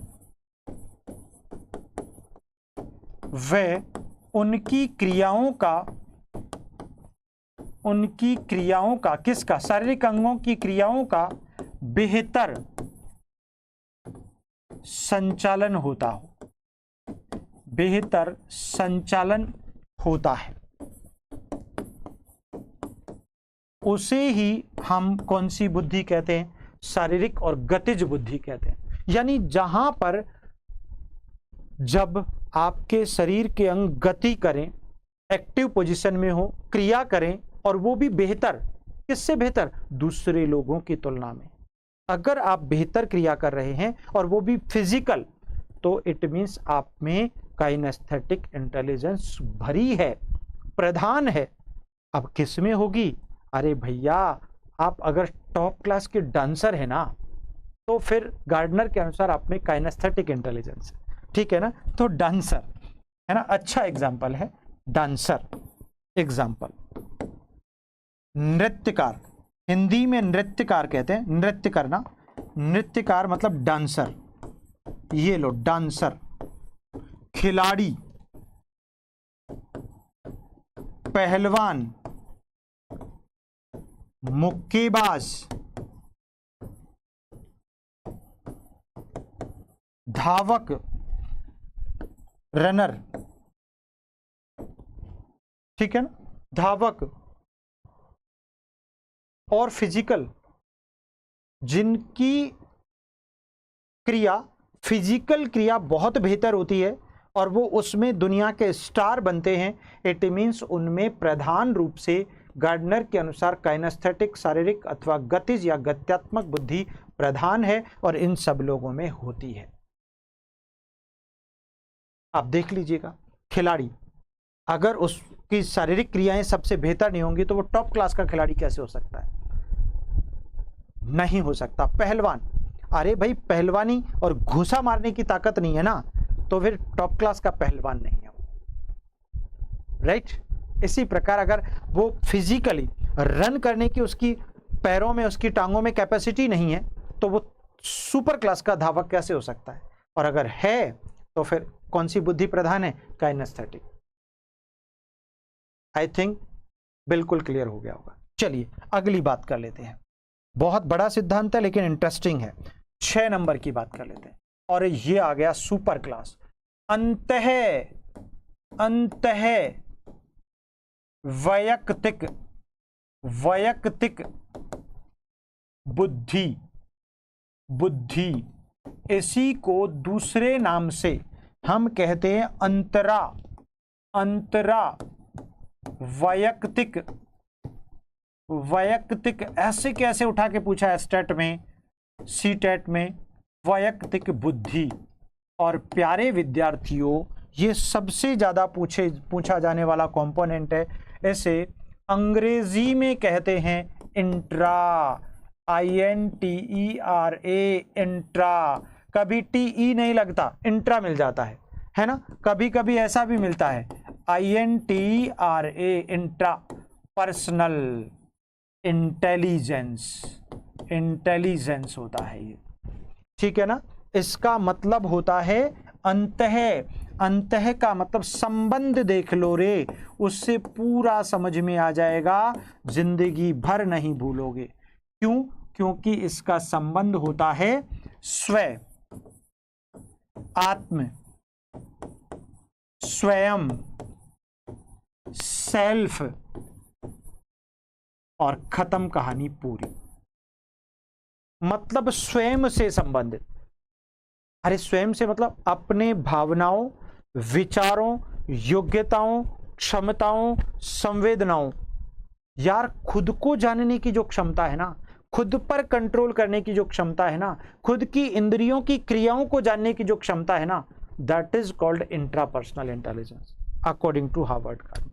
व उनकी क्रियाओं का किसका, शारीरिक अंगों की क्रियाओं का बेहतर संचालन होता हो, बेहतर संचालन होता है, उसे ही हम कौन सी बुद्धि कहते हैं, शारीरिक और गतिज बुद्धि कहते हैं। यानी जहां पर जब आपके शरीर के अंग गति करें, एक्टिव पोजीशन में हो, क्रिया करें, और वो भी बेहतर, किससे बेहतर, दूसरे लोगों की तुलना में। अगर आप बेहतर क्रिया कर रहे हैं और वो भी फिजिकल, तो इट मीन्स आप में काइनेस्थेटिक इंटेलिजेंस भरी है, प्रधान है। अब किस में होगी, अरे भैया आप अगर टॉप क्लास के डांसर है ना, तो फिर गार्डनर के अनुसार आप में काइनेस्थेटिक इंटेलिजेंस है, ठीक है ना। तो डांसर है ना, अच्छा एग्जाम्पल है डांसर। एग्जाम्पल नृत्यकार, हिंदी में नृत्यकार कहते हैं, नृत्य करना, नृत्यकार मतलब डांसर, ये लो डांसर। खिलाड़ी, पहलवान, मुक्केबाज, धावक, रनर, ठीक है ना, धावक। और फिजिकल, जिनकी क्रिया, फिजिकल क्रिया बहुत बेहतर होती है और वो उसमें दुनिया के स्टार बनते हैं, इट मीन्स उनमें प्रधान रूप से गार्डनर के अनुसार काइनेस्थेटिक, शारीरिक अथवा गतिज या गत्यात्मक बुद्धि प्रधान है और इन सब लोगों में होती है। आप देख लीजिएगा, खिलाड़ी अगर उसकी शारीरिक क्रियाएं सबसे बेहतर नहीं होंगी तो वो टॉप क्लास का खिलाड़ी कैसे हो सकता है, नहीं हो सकता। पहलवान, अरे भाई पहलवानी और घूसा मारने की ताकत नहीं है ना, तो फिर टॉप क्लास का पहलवान नहीं है वो, राइट। इसी प्रकार अगर वो फिजिकली रन करने की, उसकी पैरों में, उसकी टांगों में कैपेसिटी नहीं है, तो वो सुपर क्लास का धावक कैसे हो सकता है। और अगर है तो फिर कौन सी बुद्धि प्रधान है, काइनेस्थेटिक। आई थिंक बिल्कुल क्लियर हो गया होगा। चलिए अगली बात कर लेते हैं, बहुत बड़ा सिद्धांत है लेकिन इंटरेस्टिंग है। 6 नंबर की बात कर लेते हैं, और ये आ गया सुपर क्लास। अंतः वैयक्तिक बुद्धि, इसी को दूसरे नाम से हम कहते हैं अंतरा वैयक्तिक। ऐसे कैसे उठा के पूछा है स्टेट में, सी टेट में, वैयक्तिक बुद्धि। और प्यारे विद्यार्थियों, ये सबसे ज्यादा पूछा जाने वाला कंपोनेंट है। ऐसे अंग्रेजी में कहते हैं इंट्रा, INTERA, इंट्रा। कभी TE नहीं लगता, इंट्रा मिल जाता है ना। कभी कभी ऐसा भी मिलता है INTERA, इंट्रा पर्सनल इंटेलिजेंस होता है ये, ठीक है ना। इसका मतलब होता है अंतः का मतलब संबंध देख लो रे, उससे पूरा समझ में आ जाएगा, जिंदगी भर नहीं भूलोगे। क्यों? क्योंकि इसका संबंध होता है स्वयं, आत्म, स्वयं, सेल्फ, और खत्म कहानी पूरी। मतलब स्वयं से संबंधित। अरे स्वयं से मतलब अपने भावनाओं, विचारों, योग्यताओं, क्षमताओं, संवेदनाओं। यार खुद को जानने की जो क्षमता है ना, खुद पर कंट्रोल करने की जो क्षमता है ना, खुद की इंद्रियों की क्रियाओं को जानने की जो क्षमता है ना, that is called intrapersonal intelligence according to Harvard Gardner.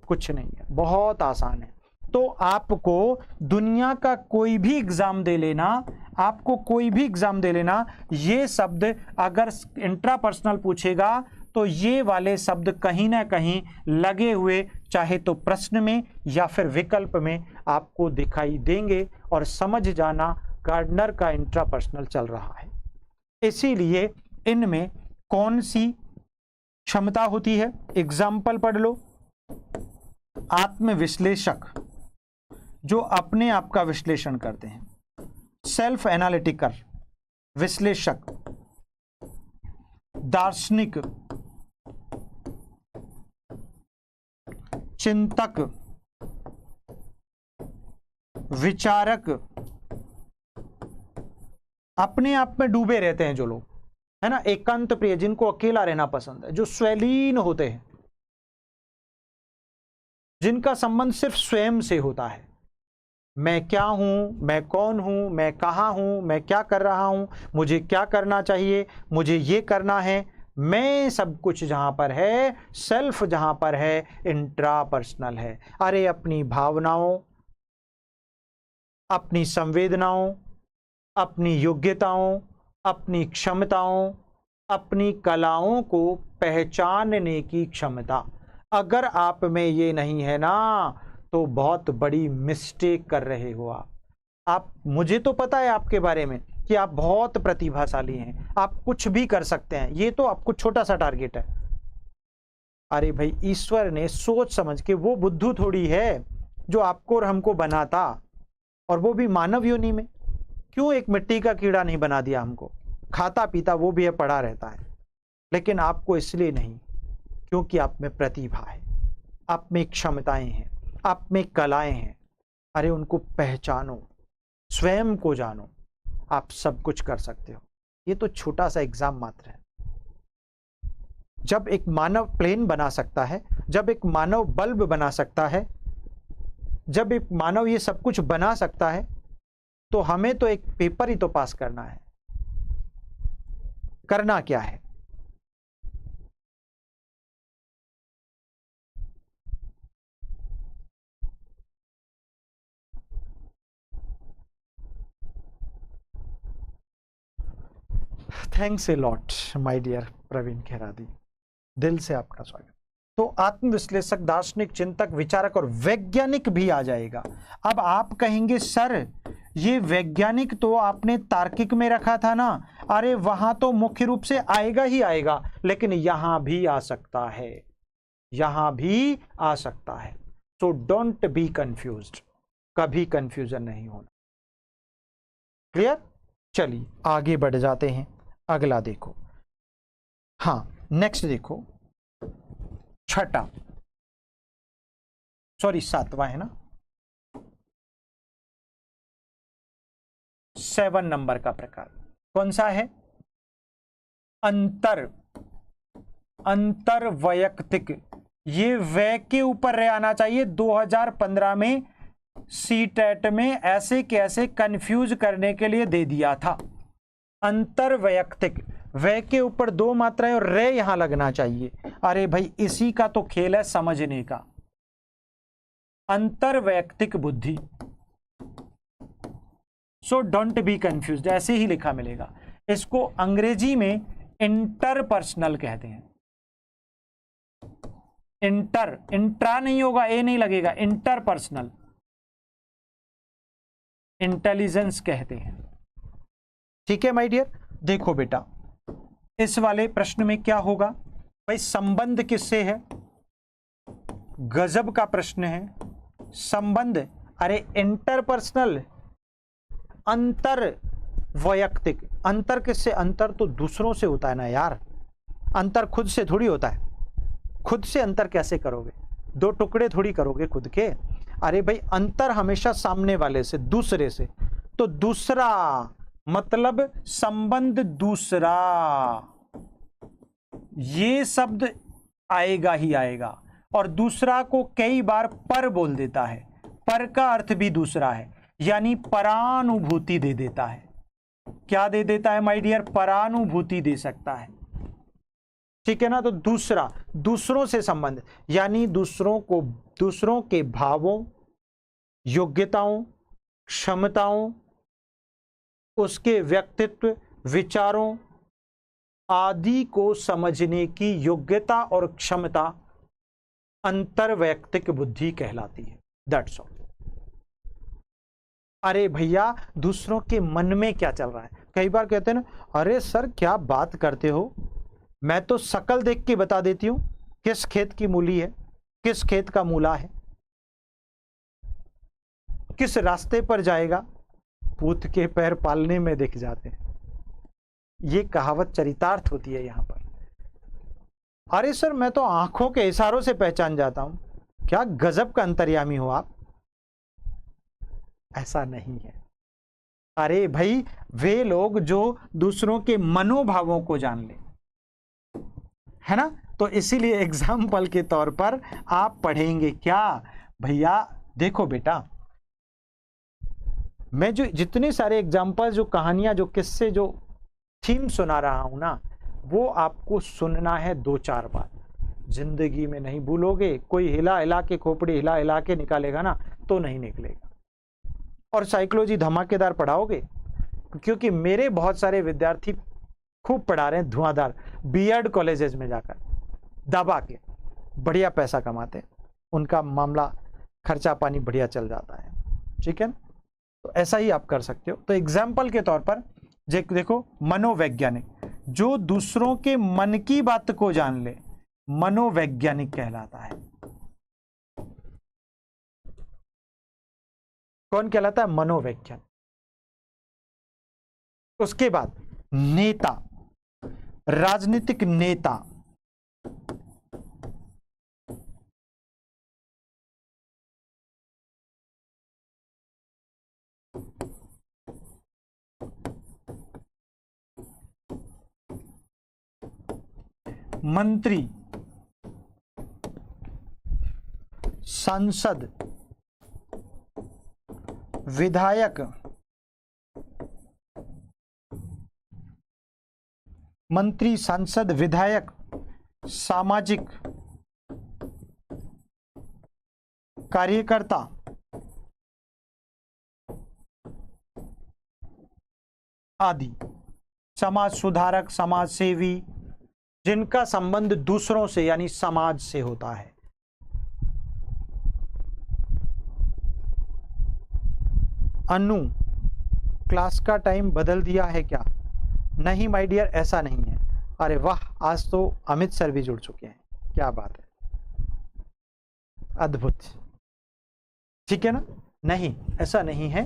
कुछ नहीं है, बहुत आसान है। तो आपको दुनिया का कोई भी एग्जाम दे लेना, आपको कोई भी एग्जाम दे लेना, ये शब्द अगर इंट्रापर्सनल पूछेगा तो ये वाले शब्द कहीं ना कहीं लगे हुए, चाहे तो प्रश्न में या फिर विकल्प में आपको दिखाई देंगे, और समझ जाना गार्डनर का इंट्रापर्सनल चल रहा है। इसीलिए इनमें कौन सी क्षमता होती है? एग्जाम्पल पढ़ लो। आत्मविश्लेषक, जो अपने आप का विश्लेषण करते हैं, सेल्फ एनालिटिकर विश्लेषक, दार्शनिक, चिंतक, विचारक, अपने आप में डूबे रहते हैं जो लोग, है ना, एकांत प्रिय, जिनको अकेला रहना पसंद है, जो स्वलीन होते हैं, जिनका संबंध सिर्फ स्वयं से होता है। मैं क्या हूं, मैं कौन हूं, मैं कहां हूं, मैं क्या कर रहा हूं, मुझे क्या करना चाहिए, मुझे ये करना है, मैं सब कुछ जहां पर है, सेल्फ जहां पर है, इंट्रापर्सनल है। अरे अपनी भावनाओं, अपनी संवेदनाओं, अपनी योग्यताओं, अपनी क्षमताओं, अपनी कलाओं को पहचानने की क्षमता, अगर आप में ये नहीं है ना, तो बहुत बड़ी मिस्टेक कर रहे हो आप। मुझे तो पता है आपके बारे में कि आप बहुत प्रतिभाशाली हैं, आप कुछ भी कर सकते हैं, ये तो आपको छोटा सा टारगेट है। अरे भाई, ईश्वर ने सोच समझ के, वो बुद्धू थोड़ी है जो आपको और हमको बनाता, और वो भी मानव योनि में। क्यों एक मिट्टी का कीड़ा नहीं बना दिया हमको? खाता पीता वो भी है, पड़ा रहता है, लेकिन आपको इसलिए नहीं, क्योंकि आप में प्रतिभा है, आप में क्षमताएं हैं, आप में कलाएं हैं। अरे उनको पहचानो, स्वयं को जानो, आप सब कुछ कर सकते हो। ये तो छोटा सा एग्जाम मात्र है। जब एक मानव प्लेन बना सकता है, जब एक मानव बल्ब बना सकता है, जब एक मानव ये सब कुछ बना सकता है, तो हमें तो एक पेपर ही तो पास करना है। करना क्या है? Thanks a lot my dear Praveen Kheradi, दिल से आपका स्वागत। तो आत्मविश्लेषक, दार्शनिक, चिंतक, विचारक और वैज्ञानिक भी आ जाएगा। अब आप कहेंगे सर ये वैज्ञानिक तो आपने तार्किक में रखा था ना। अरे वहां तो मुख्य रूप से आएगा ही आएगा, लेकिन यहां भी आ सकता है, यहां भी आ सकता है। सो डोंट बी कंफ्यूज्ड, कभी कंफ्यूजन नहीं होना। क्लियर? चलिए आगे बढ़ जाते हैं। अगला देखो, हाँ नेक्स्ट देखो, छठा, सॉरी सातवां है ना, 7 नंबर का प्रकार कौन सा है? अंतर वैयक्तिक। ये वै के ऊपर रह आना चाहिए। 2015 में सीटेट में ऐसे के ऐसे कंफ्यूज करने के लिए दे दिया था। अंतर वैयक्तिक, वै के ऊपर 2 मात्राएं और रे यहां लगना चाहिए। अरे भाई इसी का तो खेल है समझने का। अंतर वैयक्तिक बुद्धि, सो डोंट बी कंफ्यूज्ड, ऐसे ही लिखा मिलेगा। इसको अंग्रेजी में इंटरपर्सनल कहते हैं। इंट्रा नहीं होगा, ए नहीं लगेगा, इंटरपर्सनल इंटेलिजेंस कहते हैं। ठीक है माय डियर। देखो बेटा, इस वाले प्रश्न में क्या होगा भाई? संबंध किससे है? गजब का प्रश्न है। संबंध, अरे इंटरपर्सनल, अंतर वैयक्तिक। अंतर किससे? अंतर तो दूसरों से होता है ना यार, अंतर खुद से थोड़ी होता है। खुद से अंतर कैसे करोगे? 2 टुकड़े थोड़ी करोगे खुद के। अरे भाई अंतर हमेशा सामने वाले से, दूसरे से। तो दूसरा मतलब संबंध दूसरा, ये शब्द आएगा ही आएगा। और दूसरा को कई बार पर बोल देता है, पर का अर्थ भी दूसरा है, यानी परानुभूति दे देता है। क्या दे देता है माय डियर? परानुभूति दे सकता है। ठीक है ना? तो दूसरा, दूसरों से संबंध, यानी दूसरों के भावों, योग्यताओं, क्षमताओं, उसके व्यक्तित्व, विचारों आदि को समझने की योग्यता और क्षमता अंतर्वैयक्तिक बुद्धि कहलाती है। That's all. अरे भैया दूसरों के मन में क्या चल रहा है, कई बार कहते हैं ना, अरे सर क्या बात करते हो, मैं तो शकल देख के बता देती हूं किस खेत की मूली है, किस खेत का मूला है, किस रास्ते पर जाएगा, पूत के पैर पालने में दिख जाते हैं। ये कहावत चरितार्थ होती है यहां पर। अरे सर मैं तो आंखों के इशारों से पहचान जाता हूं। क्या गजब का अंतर्यामी हो आप। ऐसा नहीं है। अरे भाई, वे लोग जो दूसरों के मनोभावों को जान ले, है ना। तो इसीलिए एग्जाम्पल के तौर पर आप पढ़ेंगे क्या, भैया देखो बेटा, मैं जो जितने सारे एग्जाम्पल, जो कहानियां, जो किस्से, जो थीम सुना रहा हूं ना, वो आपको सुनना है 2-4 बार, जिंदगी में नहीं भूलोगे। कोई हिला हिला के, खोपड़ी हिला हिला के निकालेगा ना तो नहीं निकलेगा। और साइकोलॉजी धमाकेदार पढ़ाओगे, क्योंकि मेरे बहुत सारे विद्यार्थी खूब पढ़ा रहे हैं धुआंधार, बीएड कॉलेजेस में जाकर दबा के बढ़िया पैसा कमाते हैं, उनका मामला खर्चा पानी बढ़िया चल जाता है, ठीक है। तो ऐसा ही आप कर सकते हो। तो एग्जाम्पल के तौर पर देखो, मनोवैज्ञानिक, जो दूसरों के मन की बात को जान ले, मनोवैज्ञानिक कहलाता है। कौन कहलाता है? मनोवैज्ञानिक। उसके बाद नेता, राजनीतिक नेता, मंत्री, सांसद, विधायक, मंत्री, सांसद, विधायक, सामाजिक कार्यकर्ता, आदि, समाज सुधारक, समाज सेवी, जिनका संबंध दूसरों से यानी समाज से होता है। अनु, क्लास का टाइम बदल दिया है क्या? नहीं माय डियर, ऐसा नहीं है। अरे वाह, आज तो अमित सर भी जुड़ चुके हैं, क्या बात है, अद्भुत, ठीक है ना। नहीं, ऐसा नहीं है,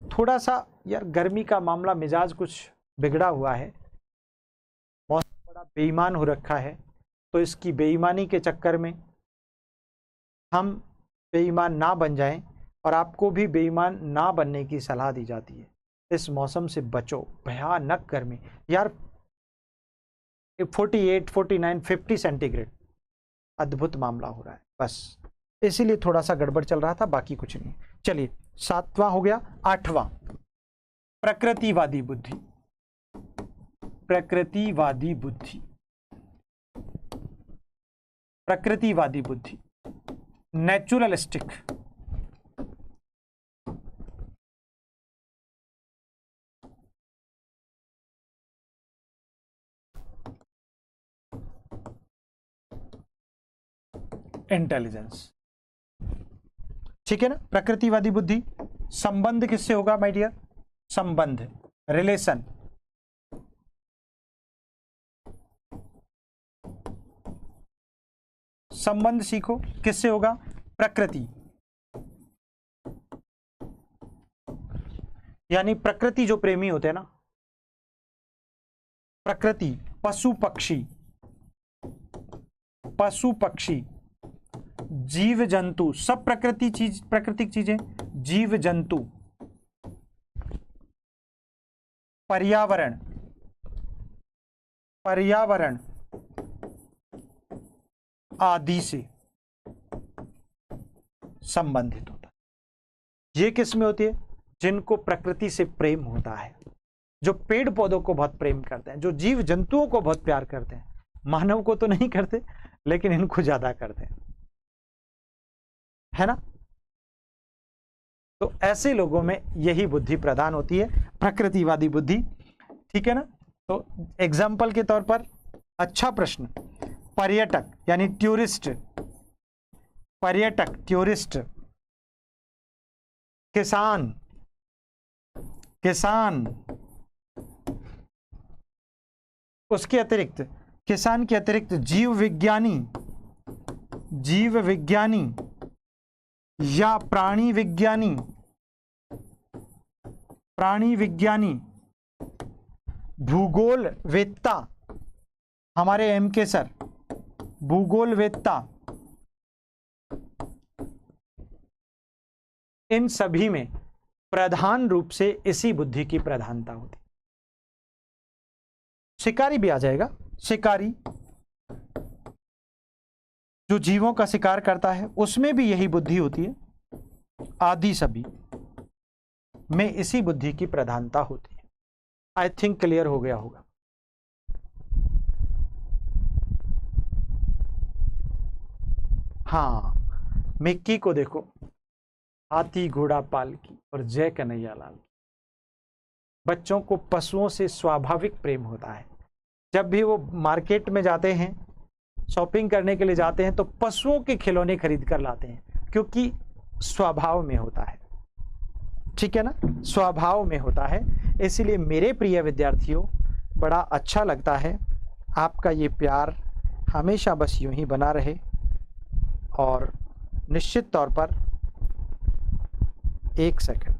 थोड़ा सा यार गर्मी का मामला, मिजाज कुछ बिगड़ा हुआ है, मौसम बड़ा बेईमान हो रखा है, तो इसकी बेईमानी के चक्कर में हम बेईमान ना बन जाएं, और आपको भी बेईमान ना बनने की सलाह दी जाती है। इस मौसम से बचो, भयानक गर्मी यार, 48, 49, 50 सेंटीग्रेड, अद्भुत मामला हो रहा है, बस इसीलिए थोड़ा सा गड़बड़ चल रहा था, बाकी कुछ नहीं। चलिए, 7वां हो गया। 8वां, प्रकृतिवादी बुद्धि। प्रकृतिवादी बुद्धि, प्रकृतिवादी बुद्धि, नेचुरलिस्टिक, इंटेलिजेंस, ठीक है ना। प्रकृतिवादी बुद्धि, संबंध किससे होगा माय डियर? संबंध, रिलेशन, संबंध सीखो, किससे होगा? प्रकृति, यानी प्रकृति जो प्रेमी होते हैं ना, प्रकृति, पशु पक्षी, पशु पक्षी, जीव जंतु, सब प्राकृतिक चीजें, जीव जंतु, पर्यावरण, पर्यावरण आदि से संबंधित होता है। ये किस में होती है? जिनको प्रकृति से प्रेम होता है, जो पेड़ पौधों को बहुत प्रेम करते हैं, जो जीव जंतुओं को बहुत प्यार करते हैं, मानव को तो नहीं करते लेकिन इनको ज्यादा करते हैं, है ना। तो ऐसे लोगों में यही बुद्धि प्रधान होती है, प्रकृतिवादी बुद्धि, ठीक है ना। तो एग्जाम्पल के तौर पर, अच्छा प्रश्न, पर्यटक यानी टूरिस्ट, पर्यटक, टूरिस्ट, किसान, किसान, उसके अतिरिक्त, किसान के अतिरिक्त जीव विज्ञानी या प्राणी विज्ञानी, भूगोलवेत्ता, हमारे एम के सर, भूगोलवेत्ता, इन सभी में प्रधान रूप से इसी बुद्धि की प्रधानता होती। शिकारी भी आ जाएगा, शिकारी जो जीवों का शिकार करता है उसमें भी यही बुद्धि होती है, आदि सभी में इसी बुद्धि की प्रधानता होती है। आई थिंक क्लियर हो गया होगा। हाँ, मिक्की को देखो, हाथी घोड़ा पालकी और जय कन्हैया लाल। बच्चों को पशुओं से स्वाभाविक प्रेम होता है। जब भी वो मार्केट में जाते हैं, शॉपिंग करने के लिए जाते हैं, तो पशुओं के खिलौने खरीद कर लाते हैं, क्योंकि स्वभाव में होता है। ठीक है ना, स्वभाव में होता है। इसलिए मेरे प्रिय विद्यार्थियों, बड़ा अच्छा लगता है आपका ये प्यार हमेशा बस यूं ही बना रहे, और निश्चित तौर पर एक सेकंड,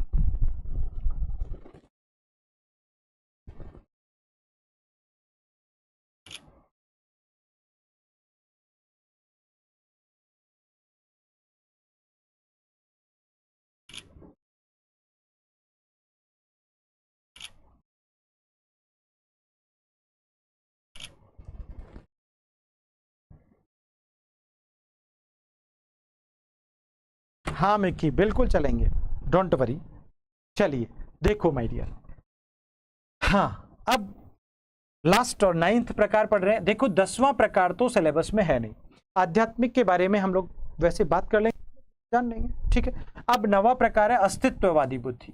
हाँ मिक्की बिल्कुल चलेंगे, डोंट वरी। चलिए देखो माय डियर, हाँ अब लास्ट और 9th प्रकार पढ़ रहे हैं। देखो 10वां प्रकार तो सिलेबस में है नहीं, आध्यात्मिक के बारे में हम लोग वैसे बात कर लेंगे, जान लेंगे, ठीक है। अब 9वां प्रकार है अस्तित्ववादी बुद्धि।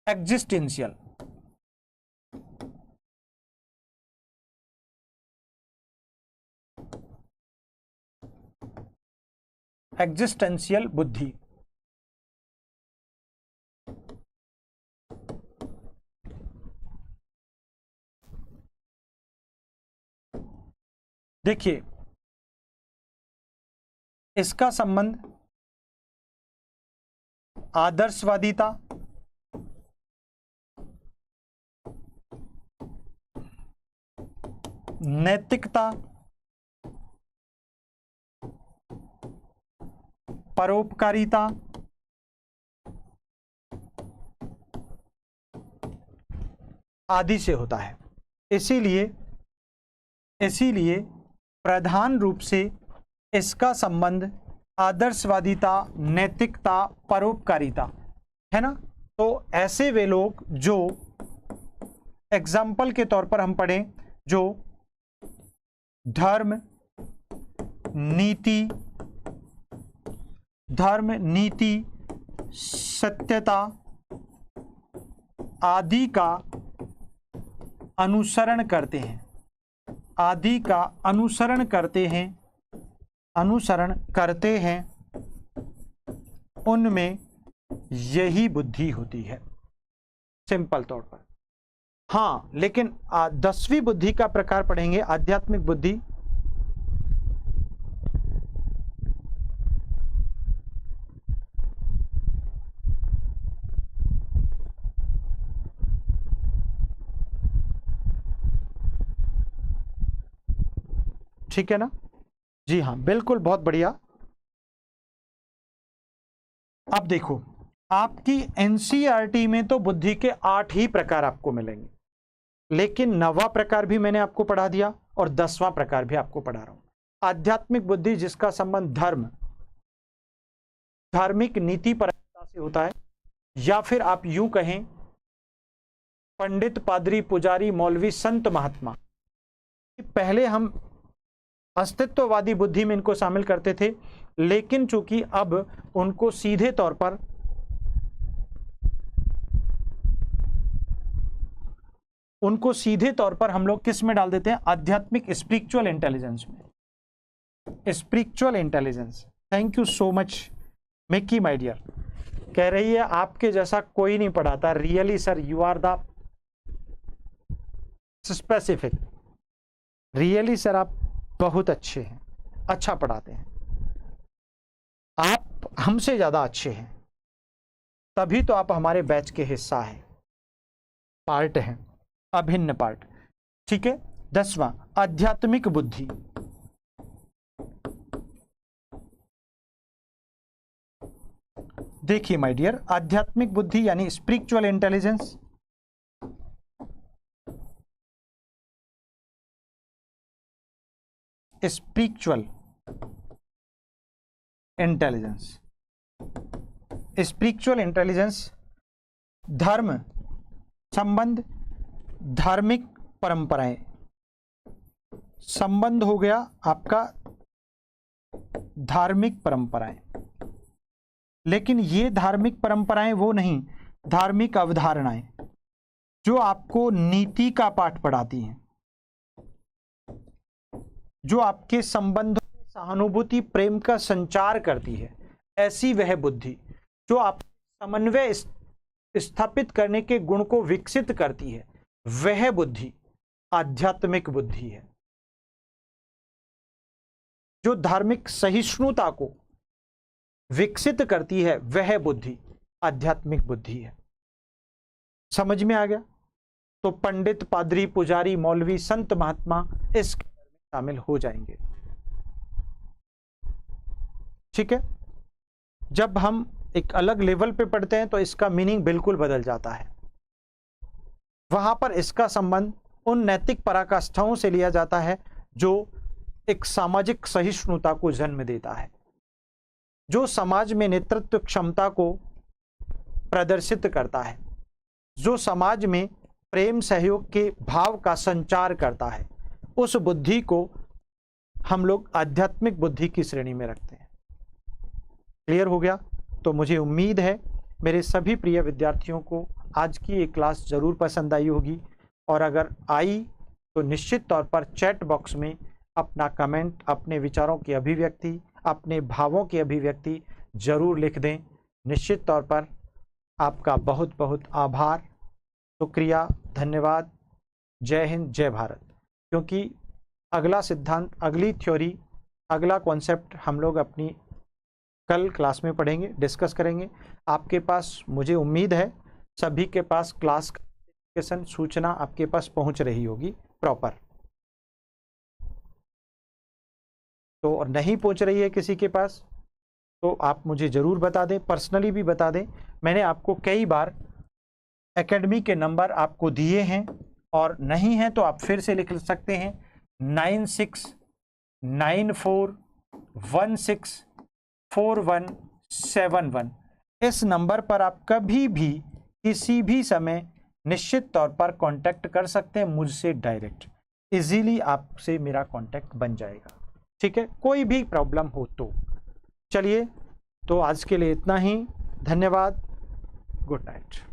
एग्जिस्टेंशियल, एग्जिस्टेंशियल बुद्धि। देखिए इसका संबंध आदर्शवादिता, नैतिकता, परोपकारिता, आदि से होता है। इसीलिए प्रधान रूप से इसका संबंध आदर्शवादिता, नैतिकता, परोपकारिता है ना। तो ऐसे वे लोग जो एग्जाम्पल के तौर पर हम पढ़ें, जो धर्म, नीति, सत्यता आदि का अनुसरण करते हैं, उनमें यही बुद्धि होती है, सिंपल तौर पर। हाँ, लेकिन 10वीं बुद्धि का प्रकार पढ़ेंगे, आध्यात्मिक बुद्धि। ठीक है ना, जी हाँ बिल्कुल, बहुत बढ़िया। अब देखो आपकी एनसीईआरटी में तो बुद्धि के 8 ही प्रकार आपको मिलेंगे, लेकिन 9वां प्रकार भी मैंने आपको पढ़ा दिया और 10वां प्रकार भी आपको पढ़ा रहा हूं। आध्यात्मिक बुद्धि जिसका संबंध धार्मिक नीति परता से होता है, या फिर आप यूं कहें पंडित, पादरी, पुजारी, मौलवी, संत, महात्मा। पहले हम अस्तित्ववादी बुद्धि में इनको शामिल करते थे, लेकिन चूंकि अब उनको सीधे तौर पर हम लोग किस में डाल देते हैं, आध्यात्मिक स्पिरिचुअल इंटेलिजेंस में। Spiritual intelligence, thank you so much Mikki my dear कह रही है आपके जैसा कोई नहीं पढ़ाता। Really sir, you are the specific. Really sir आप बहुत अच्छे हैं, अच्छा पढ़ाते हैं, आप हमसे ज्यादा अच्छे हैं, तभी तो आप हमारे बैच के हिस्सा हैं, पार्ट हैं, अभिन्न पार्ट। ठीक है। 10वां, आध्यात्मिक बुद्धि। देखिए माय डियर, आध्यात्मिक बुद्धि यानी spiritual intelligence. Spiritual intelligence, spiritual intelligence, धर्म संबंध, धार्मिक परंपराएं। संबंध हो गया आपका धार्मिक परंपराएं, लेकिन ये धार्मिक परंपराएं वो नहीं, धार्मिक अवधारणाएं जो आपको नीति का पाठ पढ़ाती हैं, जो आपके संबंधों में सहानुभूति प्रेम का संचार करती है। ऐसी वह बुद्धि जो आप समन्वय स्थापित करने के गुण को विकसित करती है, वह बुद्धि आध्यात्मिक बुद्धि है। जो धार्मिक सहिष्णुता को विकसित करती है, वह बुद्धि आध्यात्मिक बुद्धि है। समझ में आ गया? तो पंडित, पादरी, पुजारी, मौलवी, संत, महात्मा इस शामिल हो जाएंगे। ठीक है। जब हम एक अलग लेवल पे पढ़ते हैं तो इसका मीनिंग बिल्कुल बदल जाता है। वहां पर इसका संबंध उन नैतिक पराकाष्ठाओं से लिया जाता है जो एक सामाजिक सहिष्णुता को जन्म देता है, जो समाज में नेतृत्व क्षमता को प्रदर्शित करता है, जो समाज में प्रेम सहयोग के भाव का संचार करता है। उस बुद्धि को हम लोग आध्यात्मिक बुद्धि की श्रेणी में रखते हैं। क्लियर हो गया? तो मुझे उम्मीद है मेरे सभी प्रिय विद्यार्थियों को आज की ये क्लास जरूर पसंद आई होगी, और अगर आई तो निश्चित तौर पर चैट बॉक्स में अपना कमेंट, अपने विचारों की अभिव्यक्ति, अपने भावों की अभिव्यक्ति जरूर लिख दें। निश्चित तौर पर आपका बहुत बहुत आभार, शुक्रिया, धन्यवाद। जय हिंद, जय भारत। क्योंकि अगला सिद्धांत, अगली थ्योरी, अगला कॉन्सेप्ट हम लोग अपनी कल क्लास में पढ़ेंगे, डिस्कस करेंगे। आपके पास, मुझे उम्मीद है सभी के पास क्लास नोटिफिकेशन सूचना आपके पास पहुंच रही होगी प्रॉपर। तो और नहीं पहुंच रही है किसी के पास तो आप मुझे ज़रूर बता दें, पर्सनली भी बता दें। मैंने आपको कई बार एकेडमी के नंबर आपको दिए हैं, और नहीं हैं तो आप फिर से लिख सकते हैं 9694164171। इस नंबर पर आप कभी भी किसी भी समय निश्चित तौर पर कांटेक्ट कर सकते हैं मुझसे डायरेक्ट। इजीली आपसे मेरा कांटेक्ट बन जाएगा। ठीक है, कोई भी प्रॉब्लम हो तो। चलिए, तो आज के लिए इतना ही। धन्यवाद। Good night.